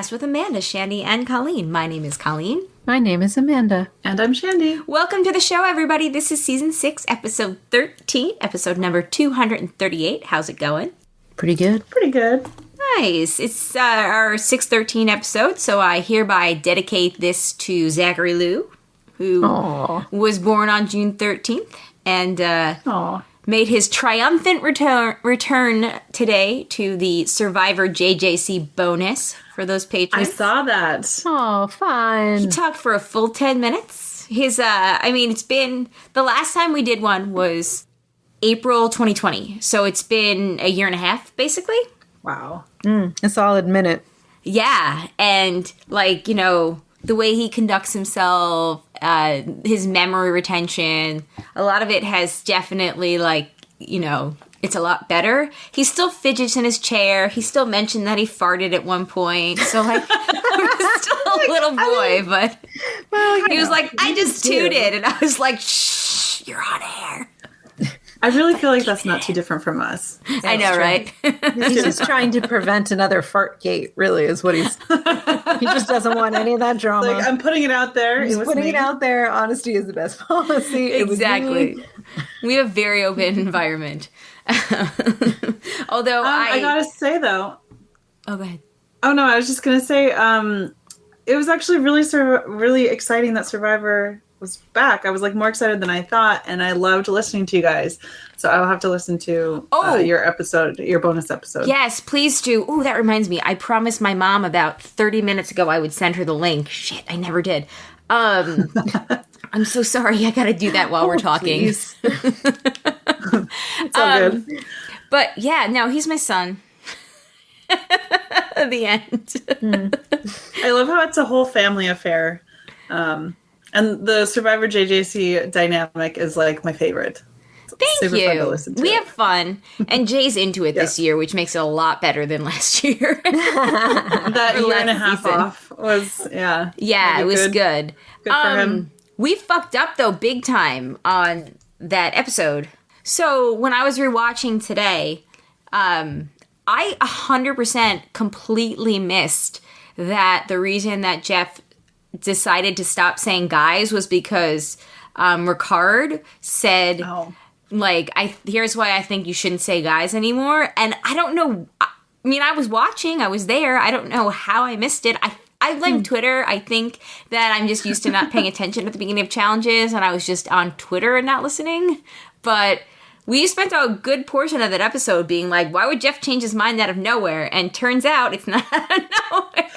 podcast with Amanda, Shandy, and Colleen. My name is Colleen. My name is Amanda. And I'm Shandy. Welcome to the show, everybody. This is Season 6, Episode 13, episode number 238. How's it going? Pretty good. Pretty good. Nice. It's our 613 episode, so I hereby dedicate this to Zachary Lew, who was born on June 13th and made his triumphant return today to the Survivor JJC bonus for those patrons. I saw that. Oh, fun. He talked for a full 10 minutes. It's been, the last time we did one was April 2020. So it's been a year and a half, basically. Wow. A solid minute. Yeah. And, the way he conducts himself, his memory retention, a lot of it has definitely, it's a lot better. He still fidgets in his chair. He still mentioned that he farted at one point. So, he was still a little boy, but he was like, I just tooted. And I was like, shh, you're on air. I really feel like that's not too different from us. I know, right? He's just trying to prevent another fart gate, really, is what he just doesn't want any of that drama. Like, I'm putting it out there. He's putting it out there. Honesty is the best policy. Exactly. We have a very open environment. Although I gotta say, though. Oh, go ahead. Oh, no, I was just gonna say, it was actually really exciting that Survivor was back. I was more excited than I thought, and I loved listening to you guys. So I'll have to listen to your bonus episode. Yes, please do. Oh, that reminds me. I promised my mom about 30 minutes ago I would send her the link. Shit, I never did. I'm so sorry. I got to do that while we're talking. It's all good. But yeah, no, he's my son. The end. I love how it's a whole family affair. And the Survivor JJC dynamic is my favorite. Thank you. Fun to listen to. We have fun. And Jay's into it this year, which makes it a lot better than last year. That year and a half off was, Yeah, it was good. Good for him. We fucked up, though, big time on that episode. So when I was rewatching today, I 100% completely missed that the reason that Jeff decided to stop saying guys was because Ricard said, here's why I think you shouldn't say guys anymore. And I don't know. I was watching. I was there. I don't know how I missed it. I blame Twitter. I think that I'm just used to not paying attention at the beginning of challenges, and I was just on Twitter and not listening. But we spent a good portion of that episode being like, why would Jeff change his mind out of nowhere? And turns out it's not out of nowhere.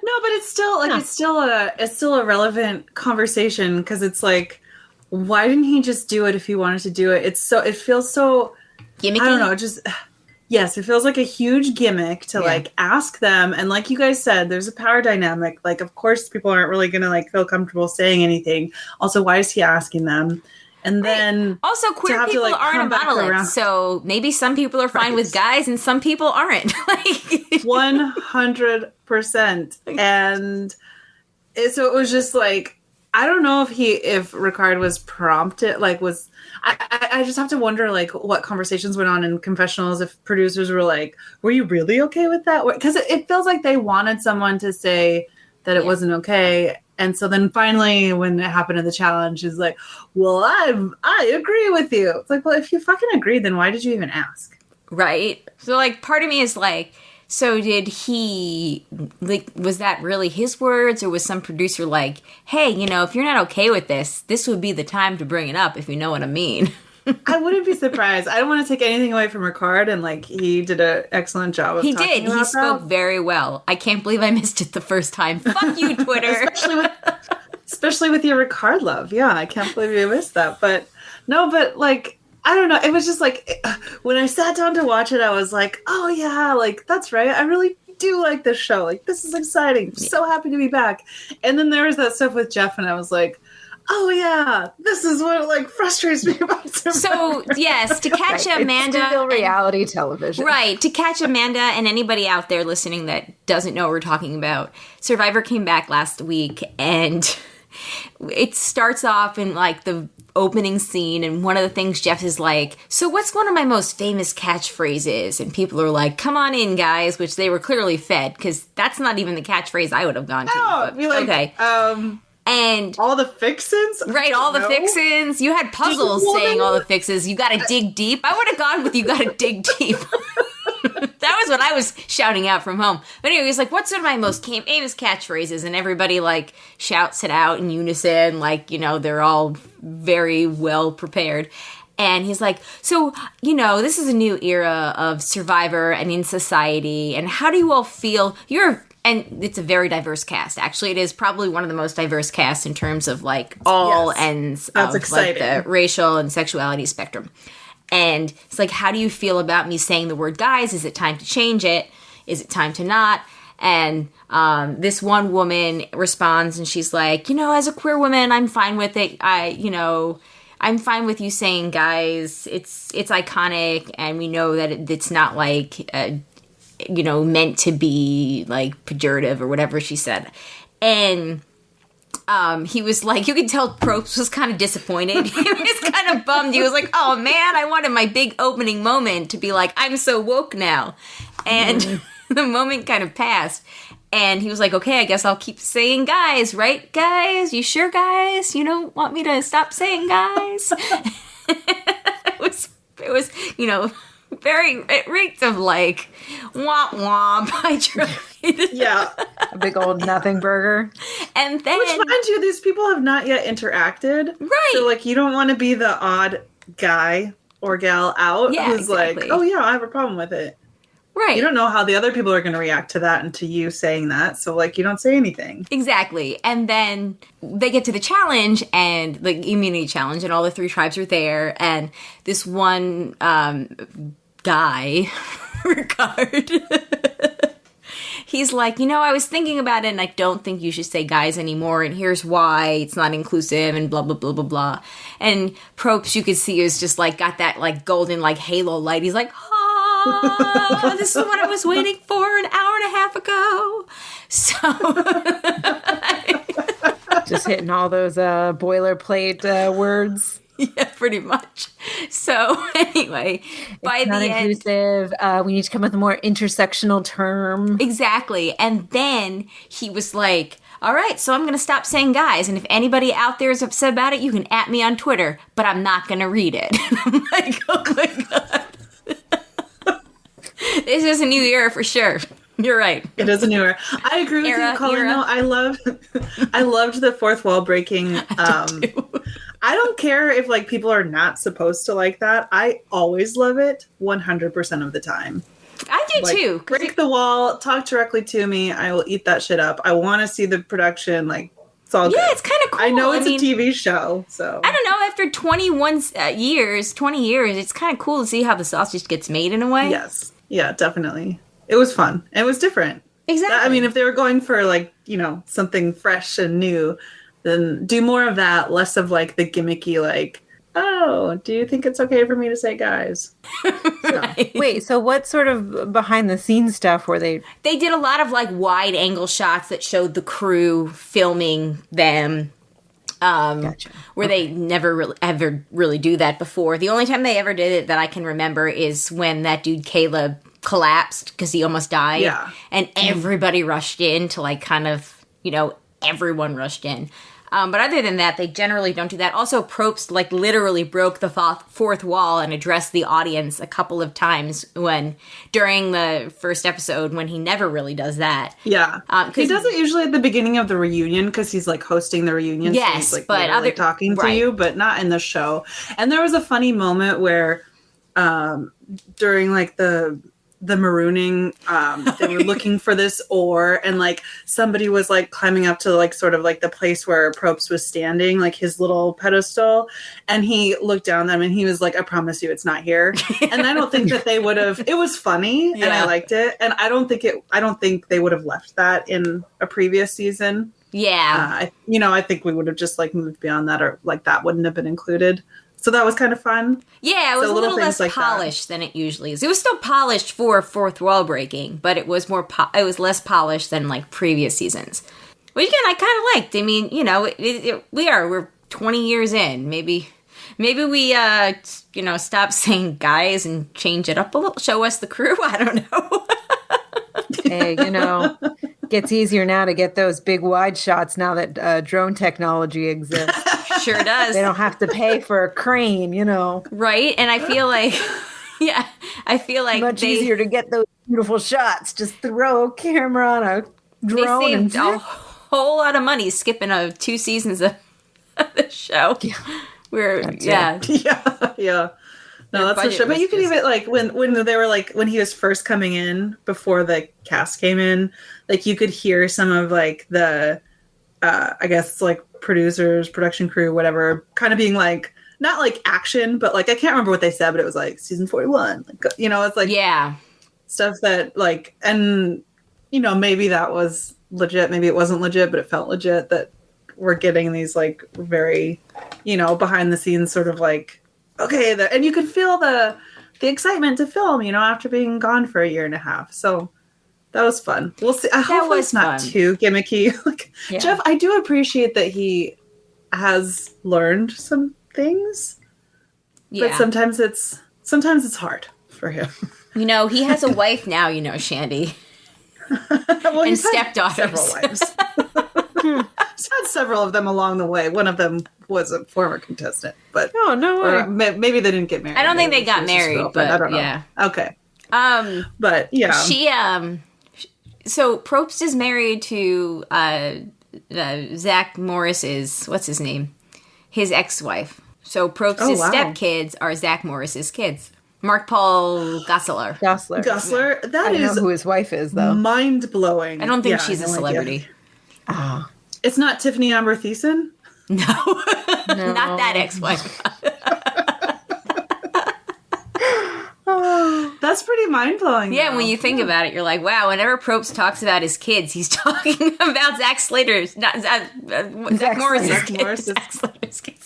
No, but it's still it's still a relevant conversation, because it's why didn't he just do it if he wanted to do it? It feels so gimmicky. I don't know, yes, it feels like a huge gimmick to ask them, and like you guys said, there's a power dynamic. Of course people aren't really gonna feel comfortable saying anything. Also, wwhy is he asking them? And then also queer people aren't a monolith, so maybe some people are fine with guys and some people aren't. 100%. And so it was just I don't know if Ricard was prompted, I just have to wonder what conversations went on in confessionals, if producers were were you really okay with that? Because it feels like they wanted someone to say that it wasn't okay. And so then finally, when it happened in the challenge, is well, I agree with you. It's well, if you fucking agree, then why did you even ask? Right. So part of me is so did he, was that really his words, or was some producer hey, if you're not okay with this would be the time to bring it up, if you know what I mean? I wouldn't be surprised. I don't want to take anything away from Ricard, and he did an excellent job of talking about He spoke very well. I can't believe I missed it the first time. Fuck you, Twitter. especially with your Ricard love. Yeah, I can't believe you missed that. But no, but I don't know. It was just when I sat down to watch it, I was oh yeah, that's right. I really do like this show. This is exciting. I'm so happy to be back. And then there was that stuff with Jeff, and I was oh yeah, this is what frustrates me about Survivor. So yes, to catch Amanda, it's still reality television, right? To catch Amanda and anybody out there listening that doesn't know what we're talking about, Survivor came back last week, and it starts off in like the opening scene, and one of the things Jeff is like, so what's one of my most famous catchphrases? And people are like, come on in, guys, which they were clearly fed, because that's not even the catchphrase I would have gone to. Oh, but, like, okay. And all the fixins? Right, all the fixins. You had puzzles saying all the fixes. You gotta dig deep. I would have gone with you gotta dig deep. That was what I was shouting out from home. But anyway, he's like, what's one of my most famous catchphrases? And everybody, like, shouts it out in unison. Like, you know, they're all very well prepared. And he's like, so, you know, this is a new era of Survivor and in society. And how do you all feel? And it's a very diverse cast. Actually, it is probably one of the most diverse casts in terms of, like, all ends of, like, the racial and sexuality spectrum. And it's like, how do you feel about me saying the word guys? Is it time to change it? Is it time to not? And this one woman responds, and she's like, you know, as a queer woman, I'm fine with it. I'm fine with you saying guys. It's iconic, and we know that it's not like, you know, meant to be like pejorative or whatever she said. And he was like, you could tell Probst was kind of disappointed. He was kind of bummed. He was like, oh man, I wanted my big opening moment to be like, I'm so woke now. And the moment kind of passed. And he was like, okay, I guess I'll keep saying guys, right, guys? You sure, guys? You don't want me to stop saying guys? It was, you know, it reeked of like, womp womp. I tried. Yeah. A big old nothing burger. And then, which, mind you, these people have not yet interacted. Right. So, like, you don't want to be the odd guy or gal out who's exactly. like, oh, yeah, I have a problem with it. Right. You don't know how the other people are going to react to that and to you saying that. So, like, you don't say anything. Exactly. And then they get to the challenge, and the immunity challenge, and all the 3 tribes are there. And this one guy, Ricard, he's like, you know, I was thinking about it, and I don't think you should say guys anymore, and here's why. It's not inclusive, and blah, blah, blah, blah, blah. And Probst, you could see, is just, like, got that, like, golden, like, halo light. He's like, oh, this is what I was waiting for an hour and a half ago. So just hitting all those boilerplate words. Yeah, pretty much. So anyway, by the end, inclusive. We need to come up with a more intersectional term. Exactly. And then he was like, all right, so I'm going to stop saying guys. And if anybody out there is upset about it, you can @ me on Twitter, but I'm not going to read it. And I'm like, oh my God. This is a new era for sure. You're right. It is a new era. I agree with you, Colleen. No, I loved the fourth wall breaking. I don't care if, like, people are not supposed to like that. I always love it 100% of the time. I do, like, too. Break the wall, talk directly to me. I will eat that shit up. I want to see the production. Like, it's all good. Yeah, it's kind of cool. I know it's a TV show, so. I don't know. After 20 years, it's kind of cool to see how the sausage gets made in a way. Yes. Yeah, definitely. It was fun. It was different. Exactly. I mean, if they were going for, like, you know, something fresh and new, then do more of that, less of, like, the gimmicky, like, oh, do you think it's okay for me to say guys? Right. Wait, so what sort of behind-the-scenes stuff were they? They did a lot of, like, wide-angle shots that showed the crew filming them. Gotcha. Where they never ever really do that before. The only time they ever did it that I can remember is when that dude Caleb collapsed because he almost died. Yeah. And everybody rushed in to, like, kind of, you know, everyone rushed in. But other than that, they generally don't do that. Also, Probst, like, literally broke the fourth wall and addressed the audience a couple of times during the first episode, when he never really does that. Yeah. He does it usually at the beginning of the reunion because he's, like, hosting the reunion. Yes, so he's, like, but talking to you, but not in the show. And there was a funny moment where during, like, the marooning, they were looking for this ore, and, like, somebody was, like, climbing up to, like, sort of like the place where Probst was standing, like his little pedestal, and he looked down them and he was like, I promise you it's not here. And I don't think that they would have. It was funny. Yeah. And I liked it, and I don't think they would have left that in a previous season. Yeah. I think we would have just, like, moved beyond that, or, like, that wouldn't have been included. So that was kind of fun. Yeah, it was a little less like polished than it usually is. It was still polished for fourth wall breaking, but it was it was less polished than, like, previous seasons. Which again, I kind of liked. I mean, you know, we're 20 years in. Maybe we, stop saying guys and change it up a little. Show us the crew. I don't know. Hey, gets easier now to get those big wide shots now that drone technology exists. Sure does. They don't have to pay for a crane, Right? And I feel like, much easier to get those beautiful shots. Just throw a camera on a drone. They saved a whole lot of money skipping 2 seasons of the show. Yeah. Yeah. No, that's for sure. But you can even when they were when he was first coming in before the cast came in, you could hear some of the I guess producers, production crew, whatever, kind of being not action, but I can't remember what they said, but it was season 41. It's stuff that and maybe that was legit, maybe it wasn't legit, but it felt legit that we're getting these very behind the scenes sort of okay, and you could feel the excitement to film, after being gone for a year and a half. So that was fun. We'll see. I hope it's not too gimmicky. Jeff, I do appreciate that he has learned some things, but sometimes it's hard for him. He has a wife now, Shandy. Well, and stepdaughters. Several wives. He's had several of them along the way. One of them was a former contestant, but maybe they didn't get married. I don't think they got married, but I don't know. Yeah. Okay. But yeah, she So Probst is married to Zach Morris's what's his name, his ex-wife. So Probst's stepkids are Zach Morris's kids. Mark Paul Gosselaar. Gosselaar. That I don't is know who his wife is, though. Mind blowing. I don't think she's a celebrity. Ah. It's not Tiffany Amber Thiessen? No. Not that ex-wife. That's pretty mind-blowing. Yeah, when you think about it, you're like, wow, whenever Probst talks about his kids, he's talking about Zach Morris's kids.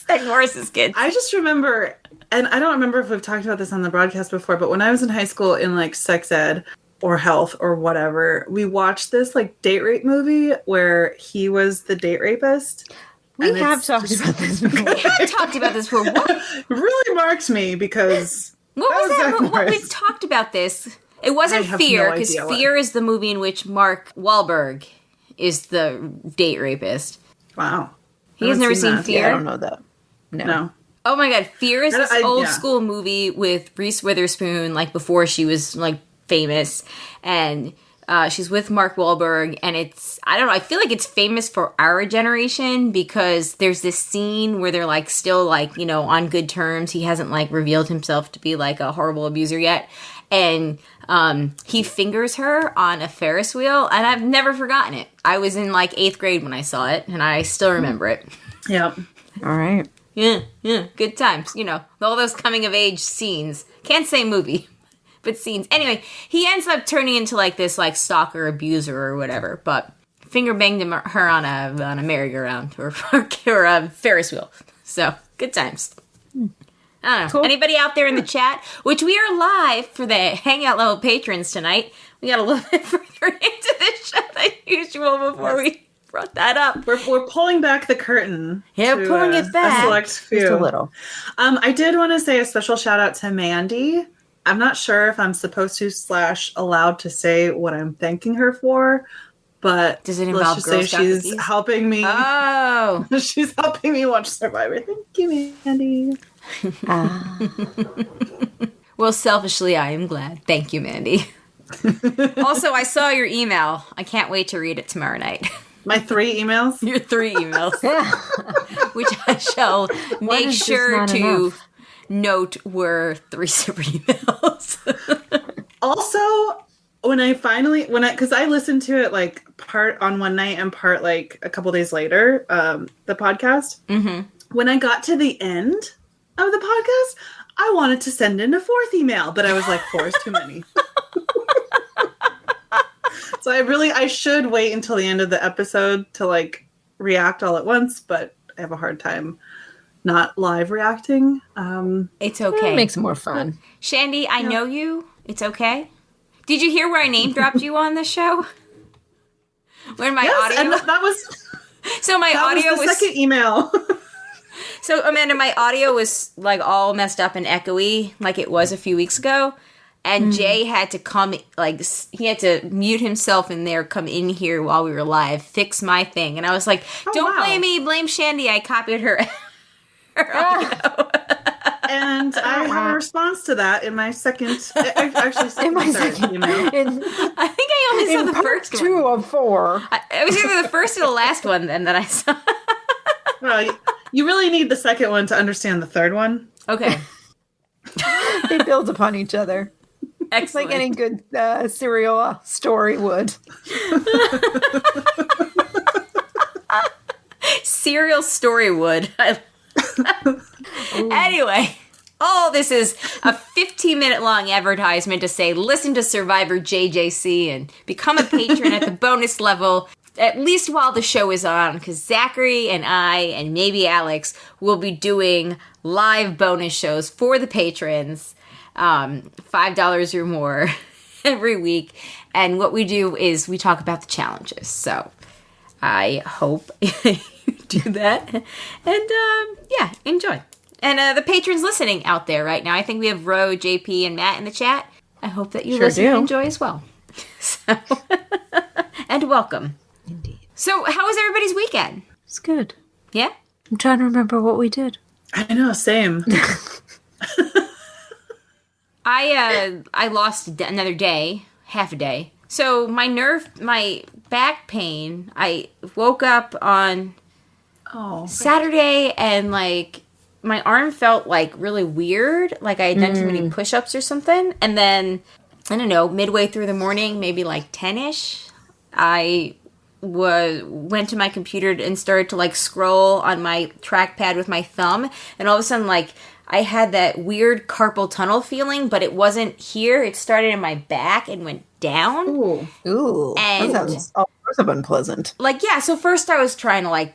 Zach Morris's kids. I just remember, and I don't remember if we've talked about this on the broadcast before, but when I was in high school in sex ed or health or whatever, we watched this date rape movie where he was the date rapist. We have talked about this before. We have talked about this before. What? It really marked me because... What was that? We've talked about this. It wasn't Fear, because Fear is the movie in which Mark Wahlberg is the date rapist. Wow. He has never seen Fear? Yeah, I don't know that. No. Oh my god, Fear is this old school movie with Reese Witherspoon, before she was, famous. And she's with Mark Wahlberg, and it's, I don't know, I feel like it's famous for our generation because there's this scene where they're still on good terms. He hasn't revealed himself to be a horrible abuser yet. And he fingers her on a Ferris wheel, and I've never forgotten it. I was in 8th grade when I saw it, and I still remember it. Yep. All right. Yeah, good times. All those coming of age scenes. Can't say movie. But scenes. Anyway, he ends up turning into this stalker abuser or whatever. But finger banged her on a merry-go-round or a Ferris wheel. So good times. I don't know. Cool. Anybody out there in the chat? Which we are live for the Hangout Level patrons tonight. We got a little bit further into the show than usual before we brought that up. We're pulling back the curtain. Yeah, pulling it back. A select few. Just a little. I did want to say a special shout out to Mandy. I'm not sure if I'm supposed to / allowed to say what I'm thanking her for, but does it involve let's just say she's helping me. Oh, she's helping me watch Survivor. Thank you, Mandy. Well, selfishly, I am glad. Thank you, Mandy. Also, I saw your email. I can't wait to read it tomorrow night. My 3 emails? Your 3 emails. Which I shall make sure to... enough. Note were 3 separate emails. Also, because I listened to it part on one night and part a couple days later, the podcast. Mm-hmm. When I got to the end of the podcast, I wanted to send in a 4th email, but I was 4 is too many. So I should wait until the end of the episode to react all at once, but I have a hard time not live reacting. It's okay. It makes it more fun. Shandy, I know you. It's okay. Did you hear where I name dropped you on the show? When my audio... And that was... So my That audio was the second email. So, Amanda, my audio was, like, all messed up and echoey, like it was a few weeks ago. And Jay had to come, like, he had to mute himself in there, come in here while we were live, fix my thing. And I was like, don't blame me, blame Shandy. I copied her audio. And I have a response to that in my second, actually second or third email. I think I only saw the first one. 2 of 4. It was either the first or the last one then that I saw. Well, you really need the second one to understand the third one. Okay. They build upon each other. Excellent. Like any good serial story would. Serial story would. Anyway, all this is a 15-minute long advertisement to say listen to Survivor JJC and become a patron at the bonus level, at least while the show is on, because Zachary and I and maybe Alex will be doing live bonus shows for the patrons, $5 or more every week. And what we do is we talk about the challenges. So I hope you do that. And yeah, enjoy. And the patrons listening out there right now, I think we have Ro, JP, and Matt in the chat. I hope that you listen and enjoy as well. So, and welcome. Indeed. So, how was everybody's weekend? It's good. Yeah? I'm trying to remember what we did. I know, same. I lost another day, half a day. So my back pain, I woke up on Saturday and like my arm felt like really weird, like I had done too many push-ups or something. And then, I don't know, midway through the morning, maybe like 10-ish, I went to my computer and started to like scroll on my trackpad with my thumb. And all of a sudden, like, I had that weird carpal tunnel feeling, but it wasn't here. It started in my back and went down. Ooh. And that sounds all sorts of unpleasant. Like, yeah, so first I was trying to like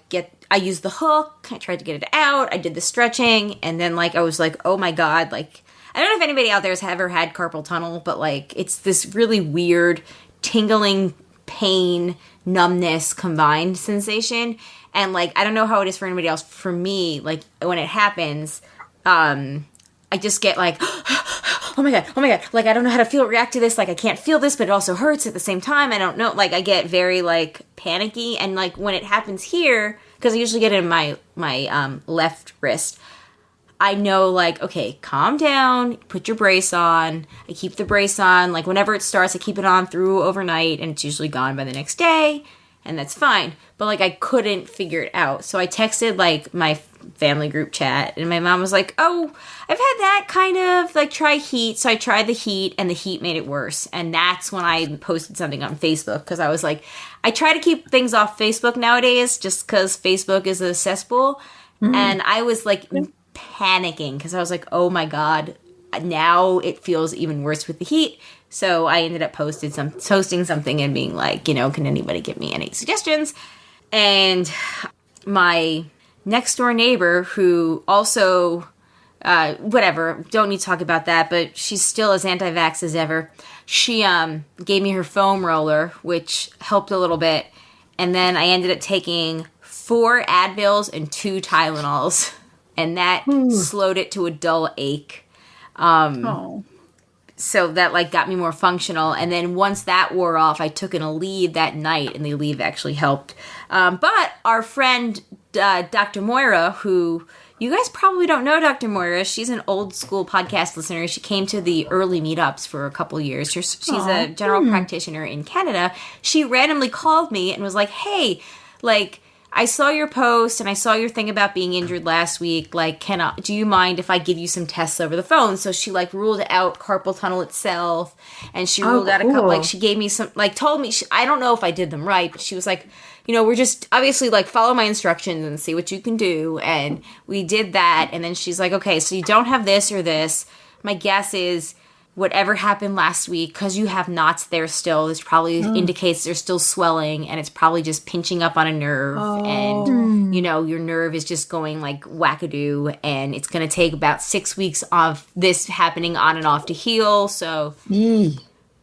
I used the hook, I tried to get it out, I did the stretching, and then like I was like, oh my god, like, I don't know if anybody out there has ever had carpal tunnel, but like it's this really weird tingling pain, numbness combined sensation. And like I don't know how it is for anybody else. For me, like when it happens, I just get like, oh my god, like I don't know how to react to this, like I can't feel this, but it also hurts at the same time. I don't know, like I get very like panicky, and like when it happens here, because I usually get it in my left wrist, I know like, okay, calm down, put your brace on. I keep the brace on, like whenever it starts, I keep it on through overnight, and it's usually gone by the next day, and that's fine. But like I couldn't figure it out, so I texted like my family group chat, and my mom was like, oh, I've had that kind of, like, try heat. So I tried the heat, and the heat made it worse. And that's when I posted something on Facebook, because I was like, I try to keep things off Facebook nowadays just because Facebook is a cesspool. And I was like panicking because I was like, oh my god, now it feels even worse with the heat. So I ended up posting something and being like, you know, can anybody give me any suggestions? And my next door neighbor, who also, whatever, don't need to talk about that, but she's still as anti-vax as ever. She gave me her foam roller, which helped a little bit. And then I ended up taking 4 Advils and 2 Tylenols. And that slowed it to a dull ache. So that like got me more functional. And then once that wore off, I took an Aleve that night, and the Aleve actually helped. But our friend Dr. Moira, who you guys probably don't know, Dr. Moira, she's an old school podcast listener. She came to the early meetups for a couple years. She's a general practitioner in Canada. She randomly called me and was like, hey, like, I saw your post and I saw your thing about being injured last week. Like, do you mind if I give you some tests over the phone? So she like ruled out carpal tunnel itself, and she ruled out a couple, like she gave me some, like told me, I don't know if I did them right, but she was like, you know, we're just obviously like follow my instructions and see what you can do. And we did that. And then she's like, okay, so you don't have this or this. My guess is whatever happened last week, because you have knots there still, this probably indicates there's still swelling, and it's probably just pinching up on a nerve, and, you know, your nerve is just going, like, wackadoo, and it's going to take about 6 weeks of this happening on and off to heal, so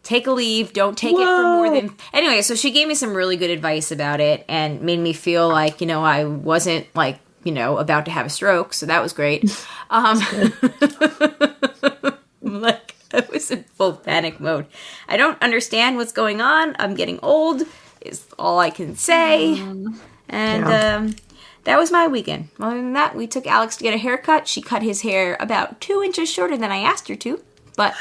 take a leave. Don't take it for more than... Anyway, so she gave me some really good advice about it and made me feel like, I wasn't like, about to have a stroke. So that was great. Like, I was in full panic mode. I don't understand what's going on. I'm getting old is all I can say. And that was my weekend. Other than that, we took Alex to get a haircut. She cut his hair about 2 inches shorter than I asked her to. But...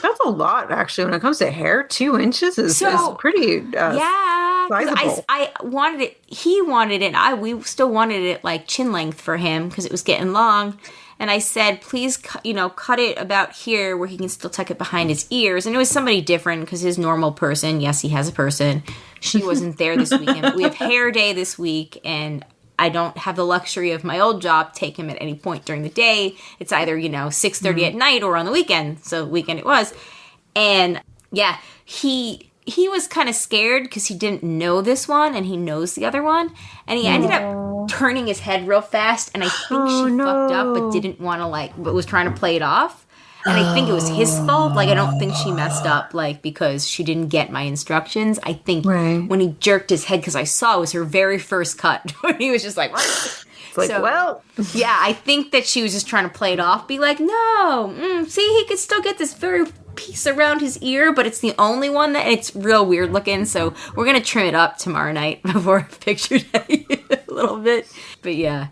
That's a lot, actually. When it comes to hair, 2 inches is pretty sizable. I wanted it. He wanted it. We still wanted it like chin length for him because it was getting long. And I said, please, cut it about here where he can still tuck it behind his ears. And it was somebody different because his normal person, yes, he has a person. She wasn't there this weekend. But we have hair day this week, and I don't have the luxury of my old job take him at any point during the day. It's either, 6:30 at night or on the weekend. So weekend it was. And yeah, he was kind of scared because he didn't know this one and he knows the other one. And he ended up turning his head real fast. And I think she fucked up but didn't want to but was trying to play it off. And I think it was his fault. Like, I don't think she messed up, because she didn't get my instructions. I think when he jerked his head, because I saw it was her very first cut, when he was just like, it's like, well. Yeah, I think that she was just trying to play it off, be like, no, see, he could still get this very piece around his ear, but it's the only one that, it's real weird looking, so we're going to trim it up tomorrow night before I picture day a little bit. But yeah.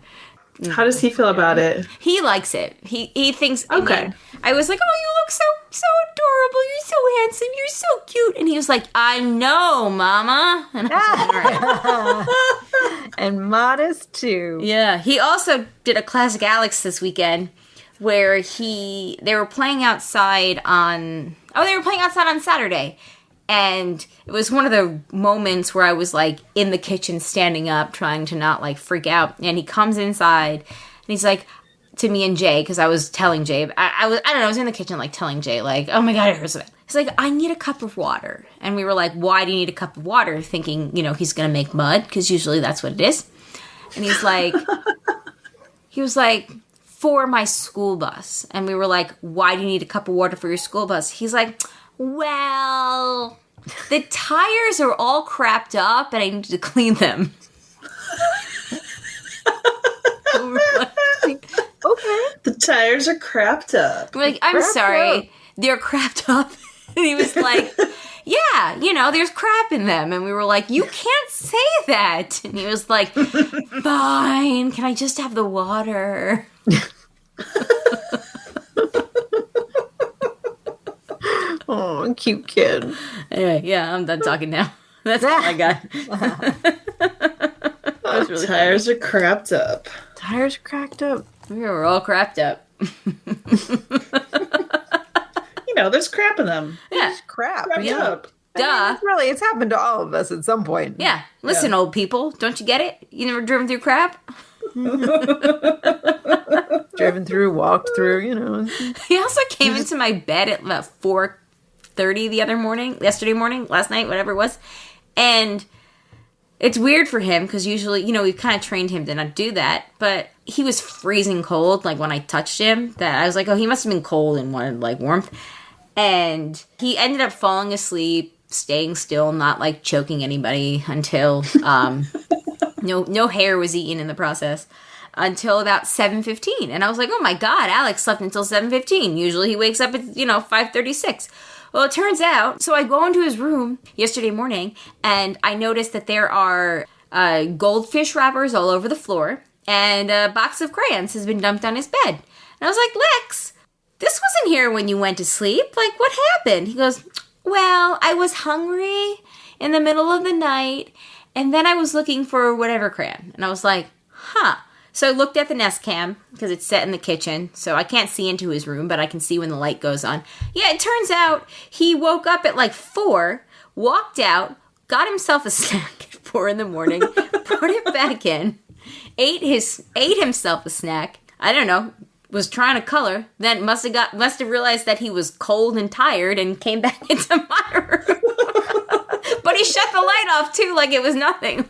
How does he feel about it? He likes it. He thinks... Okay. I was like, oh, you look so adorable. You're so handsome. You're so cute. And he was like, I know, Mama. And I was like, all right. And modest, too. Yeah. He also did a classic Alex this weekend where they were playing outside on... Oh, they were playing outside on Saturday. And it was one of the moments where I was, in the kitchen standing up, trying to not, freak out. And he comes inside, and he's like, to me and Jay, because I was telling Jay, I was in the kitchen, telling Jay, oh, my God, it hurts so bad. He's like, I need a cup of water. And we were like, why do you need a cup of water? Thinking, he's going to make mud, because usually that's what it is. And he's like, for my school bus. And we were like, why do you need a cup of water for your school bus? He's like... Well, the tires are all crapped up and I need to clean them. Okay. The tires are crapped up. We're like, I'm sorry, they're crapped up. And he was like, yeah, there's crap in them. And we were like, you can't say that. And he was like, fine, can I just have the water? Oh, cute kid. Anyway, yeah, I'm done talking now. That's all I got. Really tires funny. Are crapped up. Tires cracked up. We were all crapped up. There's crap in them. Yeah. There's crap. Up. Duh. It's happened to all of us at some point. Yeah. Listen, old people, don't you get it? You never driven through crap? Driven through, walked through, He also came into my bed at about 4:30 last night, whatever it was. And it's weird for him because usually, we've kind of trained him to not do that. But he was freezing cold, when I touched him, that I was like, oh, he must have been cold and wanted, warmth. And he ended up falling asleep, staying still, not, choking anybody until, no hair was eaten in the process. Until about 7:15. And I was like, oh my God, Alex slept until 7:15. Usually he wakes up at, 5:36. Well, it turns out, so I go into his room yesterday morning, and I noticed that there are goldfish wrappers all over the floor, and a box of crayons has been dumped on his bed. And I was like, Lex, this wasn't here when you went to sleep. What happened? He goes, well, I was hungry in the middle of the night, and then I was looking for whatever crayon. And I was like, huh. So I looked at the Nest Cam, because it's set in the kitchen, so I can't see into his room, but I can see when the light goes on. Yeah, it turns out he woke up at 4, walked out, got himself a snack at 4 in the morning, brought it back in, ate himself a snack, I don't know, was trying to color, then must have realized that he was cold and tired and came back into my room. But he shut the light off too, like it was nothing.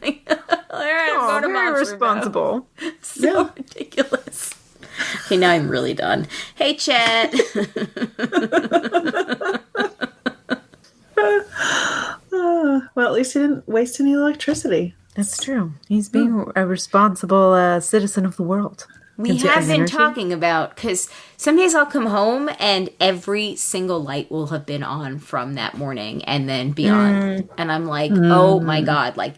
All right, I'm going to very responsible. So ridiculous. Okay, now I'm really done. Hey, Chet. at least he didn't waste any electricity. That's true. He's being a responsible citizen of the world. We have been talking about, because some days I'll come home and every single light will have been on from that morning and then be on. And I'm like, oh my God. Like,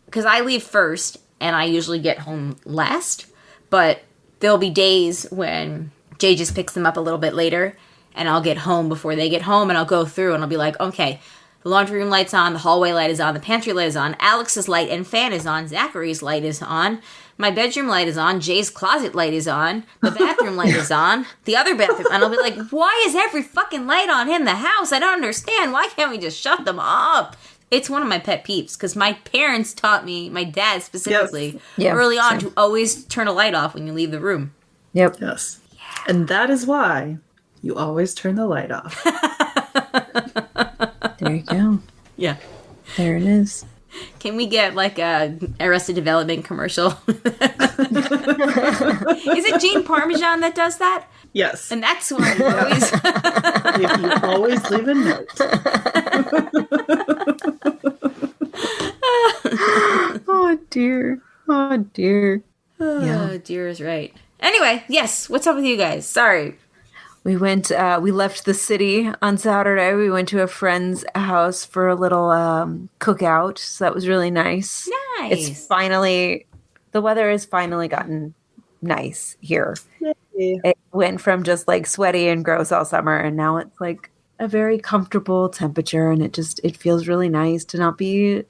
because I leave first and I usually get home last. But there'll be days when Jay just picks them up a little bit later and I'll get home before they get home and I'll go through and I'll be like, okay, the laundry room light's on, the hallway light is on, the pantry light is on, Alex's light and fan is on, Zachary's light is on, my bedroom light is on, Jay's closet light is on, the bathroom light is on, the other bathroom, and I'll be like, why is every fucking light on in the house? I don't understand. Why can't we just shut them up? It's one of my pet peeves, because my parents taught me, my dad specifically, early on, to always turn a light off when you leave the room. Yep. Yes. Yeah. And that is why you always turn the light off. There you go. Yeah. There it is. Can we get like a Arrested Development commercial? Is it Gene Parmesan that does that? Yes. And that's why you always... If you always leave a note. Oh, dear. Oh, dear. Oh, dear is right. Anyway, yes. What's up with you guys? Sorry. We left the city on Saturday. We went to a friend's house for a little cookout. So that was really nice. Nice. The weather has finally gotten nice here. Yay. It went from just like sweaty and gross all summer, and now it's like a very comfortable temperature, and it feels really nice to not be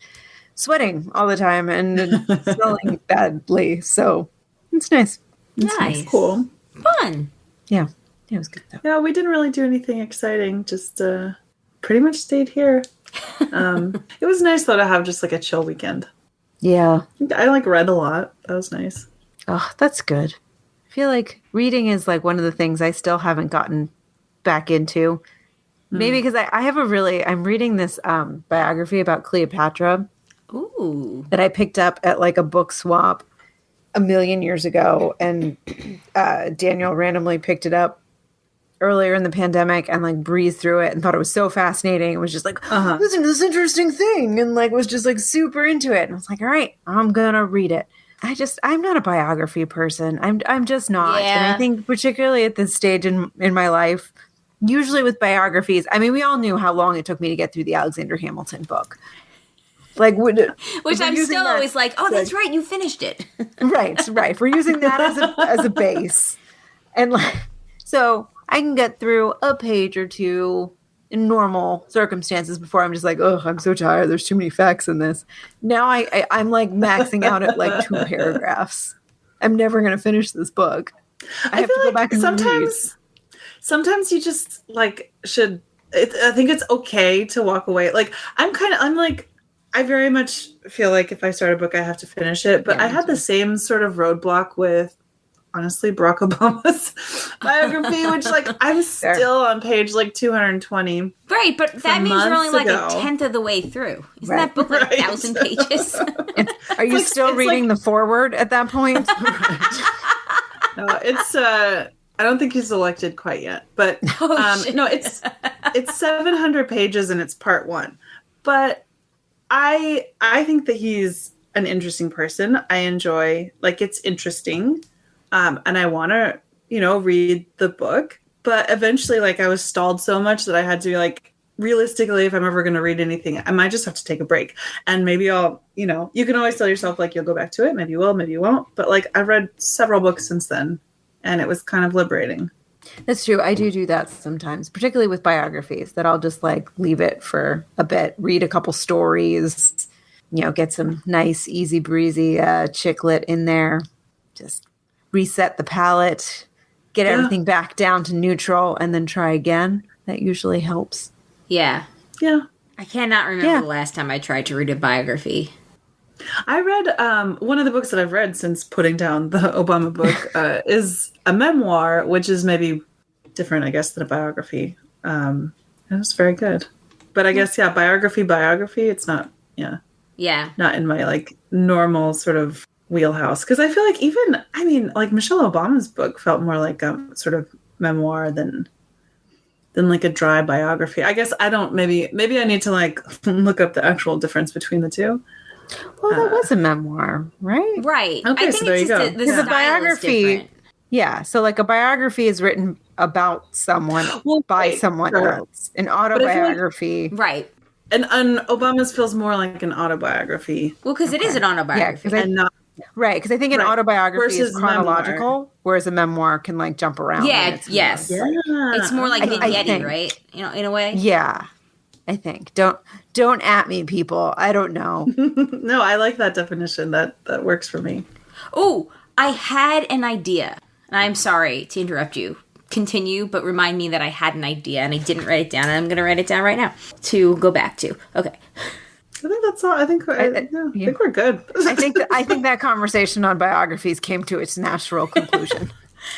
sweating all the time and smelling badly. So it's nice. It's nice. Cool. Fun. Yeah. It was good though. Yeah, we didn't really do anything exciting. Just pretty much stayed here. It was nice though to have just like a chill weekend. Yeah. I like read a lot. That was nice. Oh, that's good. I feel like reading is like one of the things I still haven't gotten back into. Maybe because I'm reading this biography about Cleopatra. Ooh. That I picked up at like a book swap a million years ago, and Daniel randomly picked it up earlier in the pandemic and like breezed through it and thought it was so fascinating. It was just like, listen to this interesting thing, and like was just like super into it. And I was like, all right, I'm gonna read it. I'm not a biography person. I'm just not. Yeah. And I think particularly at this stage in my life, usually with biographies, I mean, we all knew how long it took me to get through the Alexander Hamilton book. Like, which I'm still always like, oh, that's right, you finished it. right. If we're using that as a base, and like, so I can get through a page or two in normal circumstances before I'm just like, oh, I'm so tired. There's too many facts in this. Now I'm like maxing out at like 2 paragraphs. I'm never going to finish this book. I have to go back and sometimes you just like should. I think it's okay to walk away. Like I very much feel like if I start a book, I have to finish it. But I had the same sort of roadblock with, honestly, Barack Obama's biography, which like I'm still on page like 220. Right, but that means you're only like a tenth of the way through. Isn't that book like 1,000 pages? Are you still reading the foreword at that point? No, it's I don't think he's elected quite yet, but no, it's 700 pages and it's part 1. But I think that he's an interesting person. I enjoy, like, it's interesting. And I want to, read the book. But eventually, like, I was stalled so much that I had to, like, realistically, if I'm ever going to read anything, I might just have to take a break. And maybe I'll, you can always tell yourself, like, you'll go back to it. Maybe you will, maybe you won't. But, like, I've read several books since then. And it was kind of liberating. That's true. I do that sometimes, particularly with biographies, that I'll just like leave it for a bit, read a couple stories, get some nice, easy breezy chick lit in there, just reset the palate, get everything back down to neutral, and then try again. That usually helps. Yeah. Yeah. I cannot remember the last time I tried to read a biography. I read one of the books that I've read since putting down the Obama book is a memoir, which is maybe different, I guess, than a biography. It was very good. But I guess, biography, it's not, not in my, like, normal sort of wheelhouse. Because I feel like Michelle Obama's book felt more like a sort of memoir than than like a dry biography. I guess I don't. Maybe I need to like look up the actual difference between the two. Well, that was a memoir, right? Right. Okay, I so think there it's you just go. the Because a style biography, is different. yeah. So like a biography is written about someone by right, someone sure. else. An I feel like- autobiography, Right. And Obama's feels more like an autobiography, Well, because it is an autobiography. 'cause I- and not right? Because I think an Right. autobiography is Versus chronological, whereas a memoir can like jump around. Yeah, and it's more yes. like- It's more like I vignette, think- right? You know, in a way. yeah. I think don't at me, people. I don't know. No, I like that definition. That works for me. Oh, I had an idea. And I'm sorry to interrupt you. Continue, but remind me that I had an idea and I didn't write it down. And I'm going to write it down right now to go back to. Okay. I think that's all. I think I think we're good. I think that conversation on biographies came to its natural conclusion.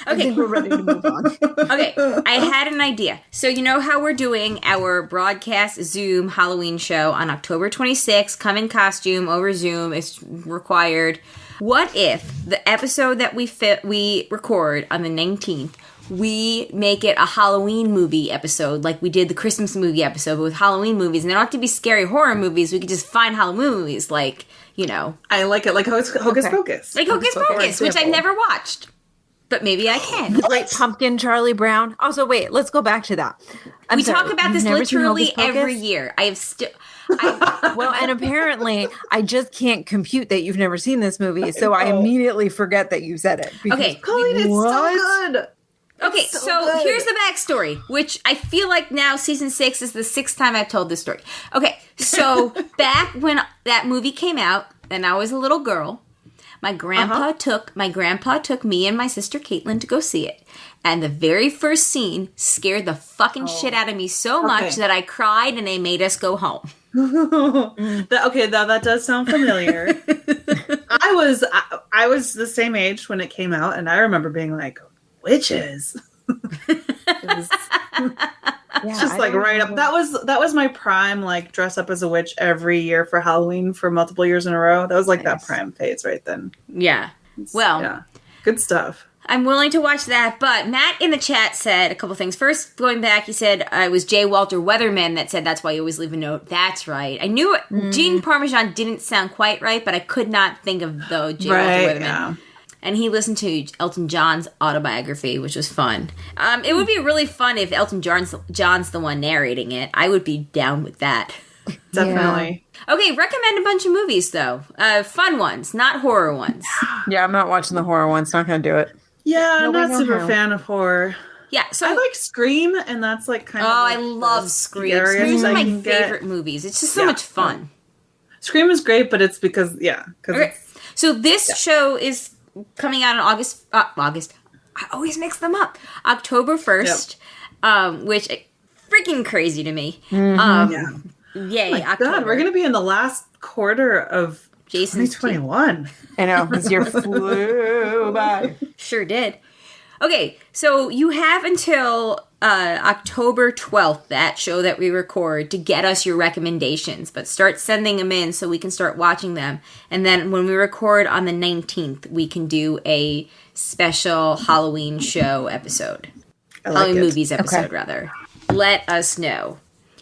I Okay. think we're ready to move on. Okay, I had an idea. So you know how we're doing our broadcast Zoom Halloween show on October 26th, come in costume over Zoom, it's required. What if the episode that we record on the 19th, we make it a Halloween movie episode, like we did the Christmas movie episode, but with Halloween movies, and they don't have to be scary horror movies, we could just find Halloween movies, like, you know. I like it, like Hocus Pocus. Like Hocus Pocus, which I've example. never watched. But maybe I can. The Great Pumpkin, Charlie Brown. Also, wait, let's go back to that. We talk about this You've never seen literally Hocus Pocus? every year. I have still... Well, and apparently, I just can't compute that you've never seen this movie, so I immediately forget that you said it. because- Okay. Colleen, it's What? so good. Okay, so so good. here's the backstory, which I feel like now season 6 is the 6th time I've told this story. Okay, so back when that movie came out, and I was a little girl, my grandpa took me and my sister Caitlin to go see it. And the very first scene scared the fucking shit out of me so much that I cried and they made us go home. That does sound familiar. I was the same age when it came out, and I remember being like, witches. Just like right up. That was my prime, like dress up as a witch every year for Halloween for multiple years in a row. That was like that prime phase right then. Yeah. Well, Yeah. Good stuff. I'm willing to watch that, but Matt in the chat said a couple things. First, going back, he said it was J. Walter Weatherman that said that's why you always leave a note. That's right. I knew it. Gene Parmesan didn't sound quite right, but I could not think of the J. Walter Weatherman. Yeah. And he listened to Elton John's autobiography, which was fun. It would be really fun if Elton John's the one narrating it. I would be down with that. Definitely. Okay, recommend a bunch of movies, though. Fun ones, not horror ones. Yeah, I'm not watching the horror ones. Not going to do it. Yeah, I'm Nobody not super knows. fan of horror. Yeah, so... I like Scream, and that's like kind of. Oh, like I love the Scream. scariest Scream's one I of my can get. favorite movies. It's just so much fun. Scream is great, but it's because Okay. So this show is coming out in August. I always mix them up. October 1st, which freaking crazy to me. Yay, October. God, we're gonna be in the last quarter of Jason's 2021. I know. This year flew by. Sure did. Okay, so you have until October 12th, that show that we record, to get us your recommendations. But start sending them in so we can start watching them. And then when we record on the 19th, we can do a special Halloween show episode. Halloween movies episode, rather. Let us know.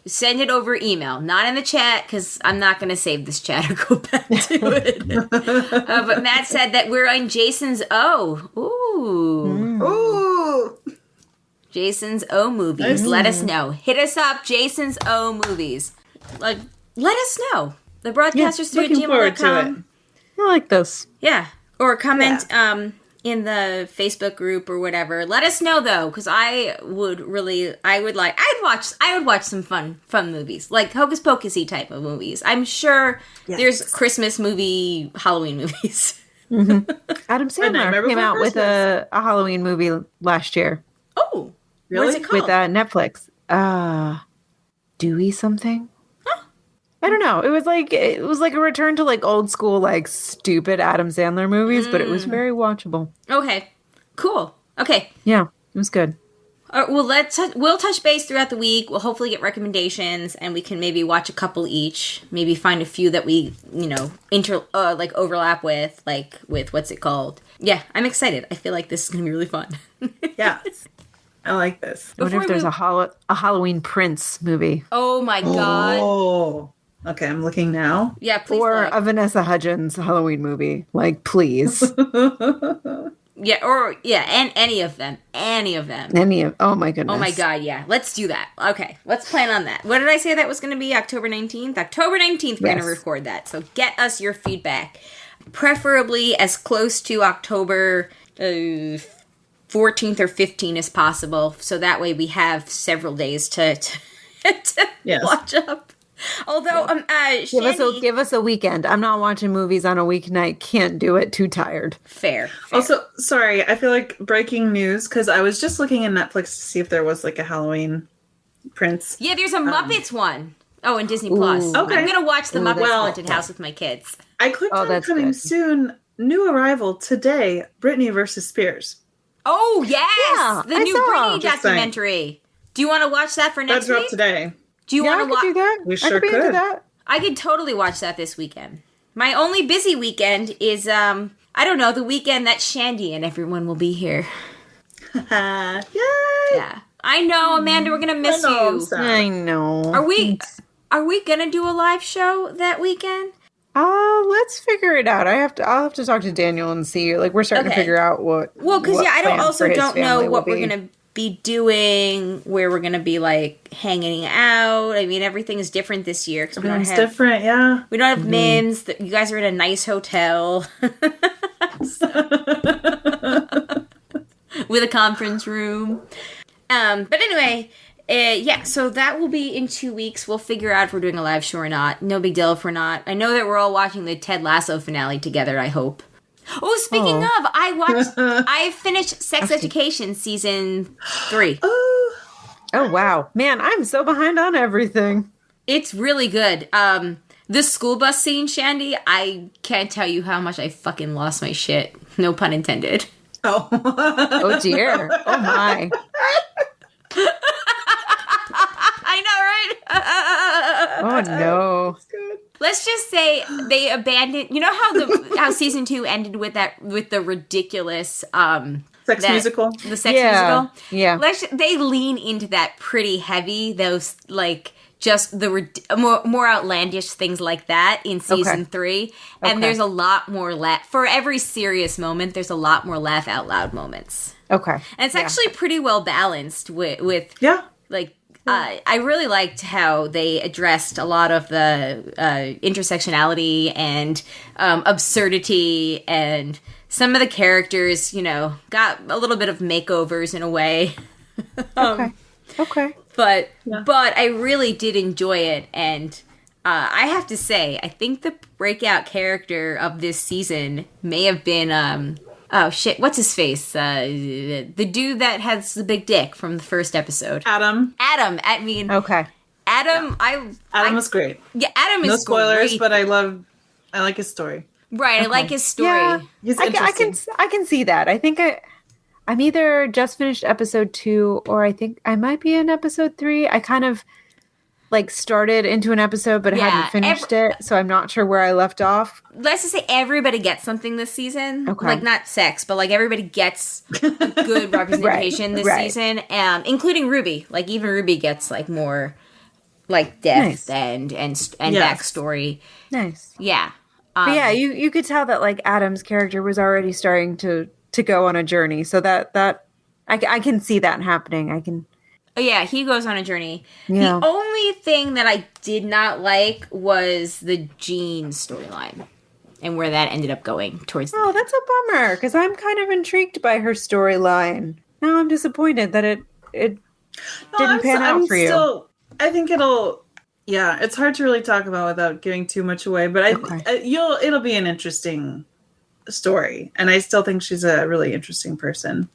Send it over email, not in the chat, because I'm not going to save this chat or go back to it. But Matt said that we're on Jason's O. Ooh. Ooh. Jason's O movies. Let us know. Hit us up, Jason's O movies. Like, let us know. The broadcasters looking forward to it. I like those. Yeah. Or comment in the Facebook group or whatever. Let us know though, because I would watch some fun movies, like Hocus Pocus-y type of movies. I'm sure there's Christmas movie, Halloween movies. Adam Sandler came out with a Halloween movie last year. Oh, Really? what's it called? With Netflix. Dewey something? I don't know. It was like a return to like old school, like stupid Adam Sandler movies, but it was very watchable. Okay, cool. Okay, Yeah, it was good. well, we'll touch base throughout the week. We'll hopefully get recommendations, and we can maybe watch a couple each. Maybe find a few that we, overlap with, like with what's it called? Yeah, I'm excited. I feel like this is gonna be really fun. Yeah. I like this. I wonder if there's a Halloween Prince movie. Oh my god. Oh. Okay, I'm looking now. Yeah, please Or look. a Vanessa Hudgens Halloween movie. Like, please. Yeah, and any of them. Oh my goodness. Oh my god, yeah. Let's do that. Okay, let's plan on that. What did I say that was going to be? October 19th? October 19th, we're going to record that. So get us your feedback. Preferably as close to October 14th or 15th as possible. So that way we have several days to watch up. Although, give us a weekend. I'm not watching movies on a weeknight. Can't do it. Too tired. Fair. Also, sorry, I feel like breaking news, because I was just looking in Netflix to see if there was like a Halloween Prince. Yeah, there's a Muppets one. Oh, and Disney Plus. Okay. I'm gonna watch the Muppets Haunted House with my kids. I clicked on coming soon. New arrival today. Britney versus Spears. Oh yes, Yeah, the new Britney documentary. Do you want to watch that for next week? That's up today. Do you want to watch? Do that? We sure could. I could totally watch that this weekend. My only busy weekend is I don't know, the weekend that Shandy and everyone will be here. Yay! Yeah, I know, Amanda. We're gonna miss you. I know. Are we gonna do a live show that weekend? Let's figure it out. I'll have to talk to Daniel and see. Like, we're starting to figure out what. Well, because I don't know what we're be. gonna be doing, where we're gonna be like hanging out. I mean, everything is different this year because we don't have different. Yeah, we don't have Mims. You guys are in a nice hotel with a conference room. But anyway. Yeah, so that will be in 2 weeks. We'll figure out if we're doing a live show or not. No big deal if we're not. I know that we're all watching the Ted Lasso finale together, I hope. Oh, speaking of, I finished Sex Education season 3. Oh, wow. Man, I'm so behind on everything. It's really good. The school bus scene, Shandy, I can't tell you how much I fucking lost my shit. No pun intended. Oh. Oh, dear. Oh, my. I know, right? Oh, no. Let's just say they abandoned. You know how season 2 ended with the ridiculous sex musical. The sex musical. Yeah. They lean into that pretty heavy. Those like just the more outlandish things like that in season 3, and there's a lot more for every serious moment. There's a lot more laugh out loud moments. Okay, and it's actually pretty well balanced with like. I really liked how they addressed a lot of the intersectionality and absurdity, and some of the characters, got a little bit of makeovers in a way. Okay. But I really did enjoy it, and I have to say, I think the breakout character of this season may have been oh shit, what's his face? The dude that has the big dick from the first episode. Adam. I mean, okay. Adam, yeah. Adam was great. Yeah, Adam is no spoilers, great. but I like his story. Right, I like his story. Yeah, He's interesting. I can see that. I think I'm either just finished episode 2 or I think I might be in episode 3. I kind of like started into an episode but hadn't finished it, so I'm not sure where I left off. Let's just say everybody gets something this season. Okay. Like, not sex, but like everybody gets a good representation this season, including Ruby. Like, even Ruby gets like more like depth and backstory. Nice. Yeah. But yeah, you could tell that like Adam's character was already starting to go on a journey, so that I can see that happening. I can. Oh yeah, he goes on a journey. Yeah. The only thing that I did not like was the Jean storyline and where that ended up going towards. Oh, that's a bummer because I'm kind of intrigued by her storyline. Now I'm disappointed that it didn't pan out for you. I think it'll. Yeah, it's hard to really talk about without giving too much away, but it'll be an interesting story, and I still think she's a really interesting person.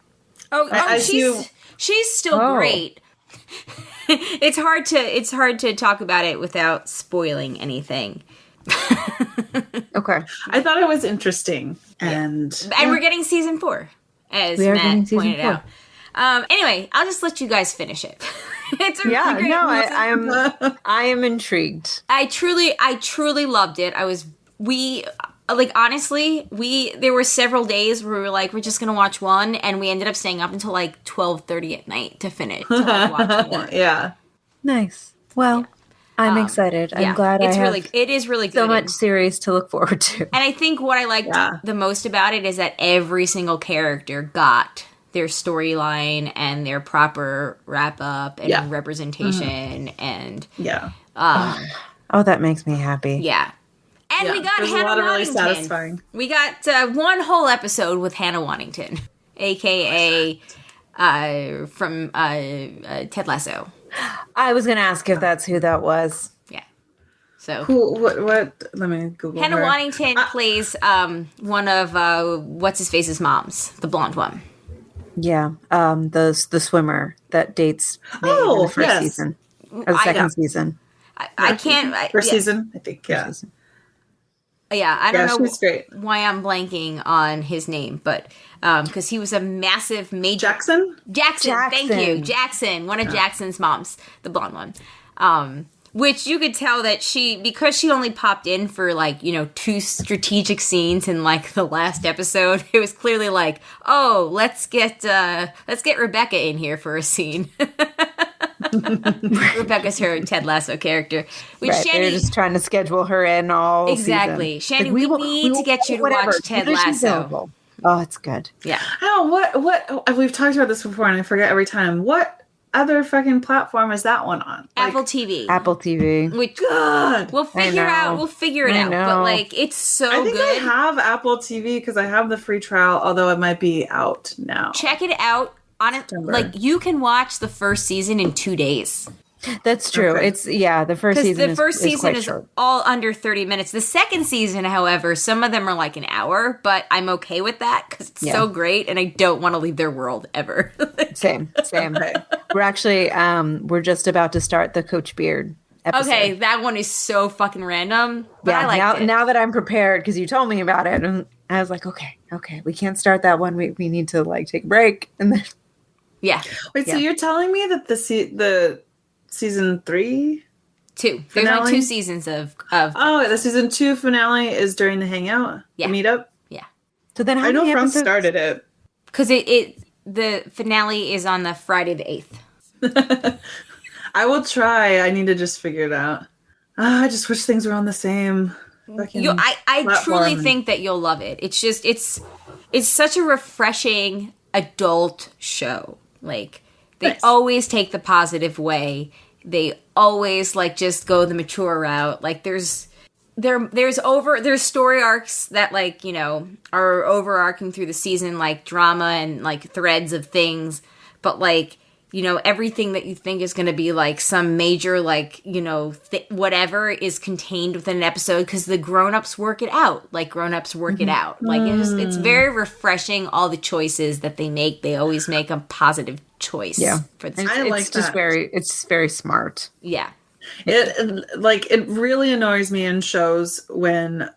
She's still great. It's hard to talk about it without spoiling anything. Okay. I thought it was interesting, and we're getting season 4, as Matt pointed out. Anyway, I'll just let you guys finish it. It's a really great I am intrigued. I truly loved it. like, honestly, there were several days where we were like, we're just gonna watch one, and we ended up staying up until like 12:30 at night to finish to like, watch more. Yeah. Nice. Well, I'm excited. I'm glad it is really good. So much series to look forward to. And I think what I liked the most about it is that every single character got their storyline and their proper wrap up and representation and oh, that makes me happy. Yeah. And we got There's Hannah a lot of really Waddington. satisfying. We got one whole episode with Hannah Waddington, aka from Ted Lasso. I was going to ask if that's who that was. Yeah. So what? Let me Google Hannah her. Waddington plays one of what's his face's moms, the blonde one. Yeah, the swimmer that dates Nate in the first season or the second season. I can't. First season, I think. Yeah. Yeah, I don't know she's great. why I'm blanking on his name, but because he was a massive major Jackson, thank you, Jackson, one of Jackson's moms, the blonde one. Which you could tell that because she only popped in for like, 2 strategic scenes in like the last episode, it was clearly like, oh, let's get Rebecca in here for a scene. Rebecca's her Ted Lasso character. Which They're just trying to schedule her in all exactly. season. Shandy, we need to get you to watch Ted Lasso. Oh, it's good. Yeah. Oh, what we've talked about this before, and I forget every time. What other fucking platform is that one on? Apple TV. Apple TV. Which God, we'll figure out. We'll figure it out. But like, it's so good. I think I have Apple TV because I have the free trial, although it might be out now. Check it out. On it, like you can watch the first season in 2 days. That's true. Okay. It's the first season. The first season is short. all under 30 minutes. The second season, however, some of them are like an hour, but I'm okay with that because it's so great, and I don't want to leave their world ever. Same. Okay. We're actually we're just about to start the Coach Beard episode. Okay, that one is so fucking random, but I like it. Now that I'm prepared because you told me about it, and I was like, okay, we can't start that one. We need to like take a break, and then. Yeah. Wait, so you're telling me that the season 3? 2. There's only 2 seasons of. Oh, the season 2 finale is during the hangout? Yeah. The meetup? Yeah. So then I know From started it. Because the finale is on the Friday the 8th. I will try. I need to just figure it out. I just wish things were on the same I truly think that you'll love it. It's just, it's such a refreshing adult show. Like, they always take the positive way. They always like just go the mature route. Like there's story arcs that like, are overarching through the season, like drama and like threads of things. But like, everything that you think is going to be like some major, like, whatever is contained within an episode because the grown-ups work it out. Like, grown-ups work it out. Like, it's very refreshing, all the choices that they make. They always make a positive choice. Yeah. For the it's just very smart. Yeah. It really annoys me in shows when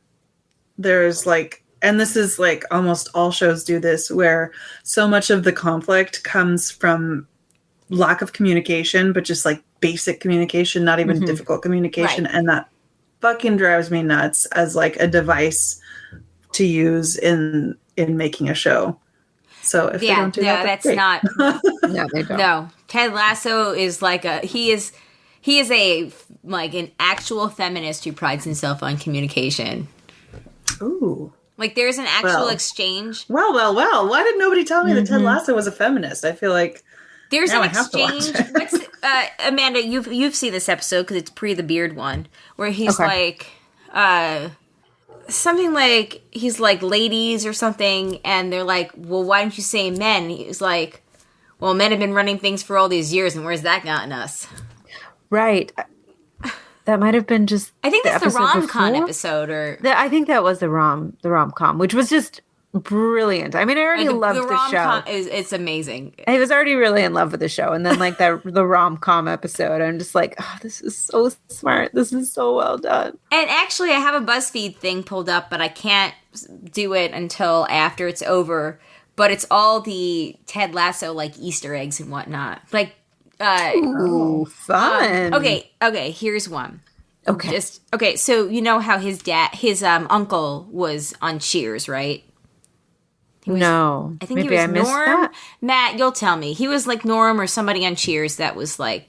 there's like, and this is like almost all shows do this, where so much of the conflict comes from lack of communication, but just like basic communication, not even difficult communication. Right. And that fucking drives me nuts as like a device to use in making a show. So if they don't do that, that's great. not. No, they don't. No, Ted Lasso is like he is a like an actual feminist who prides himself on communication. Ooh. Like there's an actual exchange. Well. Why did nobody tell me that Ted Lasso was a feminist? I feel like there's an exchange. Amanda, you've seen this episode because it's pre the beard one, where he's like, something like he's like ladies or something, and they're like, well, why don't you say men? He's like, well, men have been running things for all these years, and where's that gotten us? Right. That might have been just. I think that's the rom-com episode, I think that was the rom-com, which was just brilliant. I mean, I already loved the show. It's amazing. I was already really in love with the show, and then like the rom-com episode, I'm just like, oh, this is so smart. This is so well done. And actually, I have a BuzzFeed thing pulled up, but I can't do it until after it's over. But it's all the Ted Lasso like Easter eggs and whatnot. Like, ooh, fun. Okay. Here's one. Okay. Okay, so you know how his uncle was on Cheers, right? No. I think Maybe he was I missed Norm. that. Matt, you'll tell me. He was like Norm or somebody on Cheers that was like,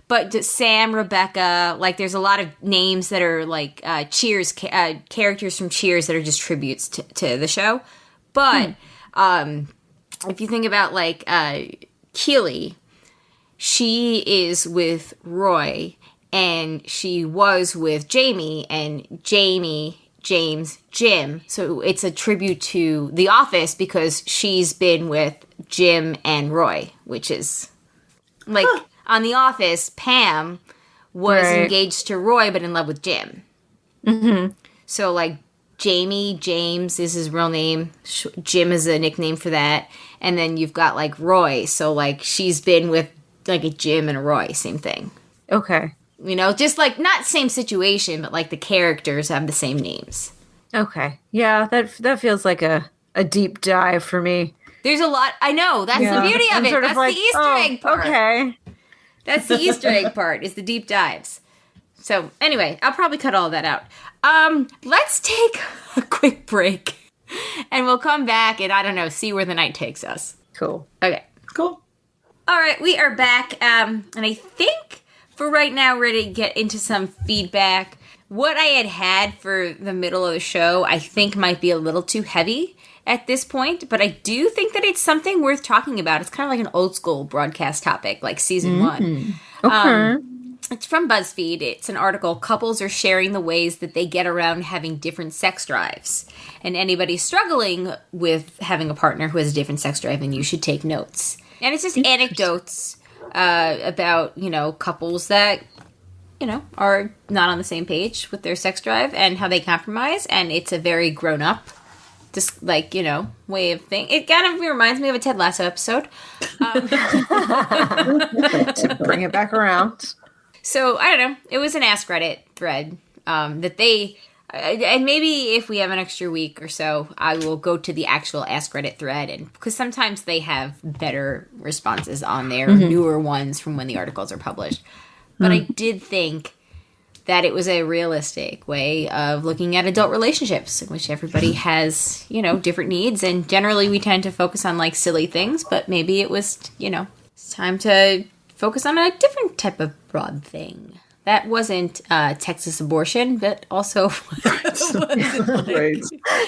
but Sam, Rebecca, like there's a lot of names that are like Cheers, characters from Cheers that are just tributes to the show. But if you think about like Keely, she is with Roy and she was with Jamie and Jamie, James, Jim. So it's a tribute to The Office because she's been with Jim and Roy, which is like on The Office, Pam was engaged to Roy but in love with Jim. Mm-hmm. So like Jamie, James is his real name. Jim is a nickname for that. And then you've got like Roy. So like she's been with like a Jim and a Roy, same thing. Okay. Just like not same situation, but like the characters have the same names. Okay. Yeah, that feels like a deep dive for me. There's a lot. I know. That's the beauty of it. That's the Easter egg part. Okay. That's the Easter egg part, is the deep dives. So anyway, I'll probably cut all that out. Let's take a quick break and we'll come back and I don't know, see where the night takes us. Cool. Okay. Cool. All right, we are back. And I think for right now, we're ready to get into some feedback. What I had for the middle of the show, I think might be a little too heavy at this point, but I do think that it's something worth talking about. It's kind of like an old school broadcast topic, like season 1. Okay. It's from BuzzFeed. It's an article. Couples are sharing the ways that they get around having different sex drives. And anybody struggling with having a partner who has a different sex drive, and you should take notes. And it's just anecdotes about, couples that, are not on the same page with their sex drive and how they compromise. And it's a very grown up, just like, way of thing. It kind of reminds me of a Ted Lasso episode. To bring it back around. So, I don't know. It was an Ask Reddit thread that they... and maybe if we have an extra week or so, I will go to the actual Ask Reddit thread, and because sometimes they have better responses on there, newer ones from when the articles are published. But I did think that it was a realistic way of looking at adult relationships, in which everybody has, different needs, and generally we tend to focus on like silly things, but maybe it was, it's time to focus on a different type of broad thing. That wasn't Texas abortion, but also Right.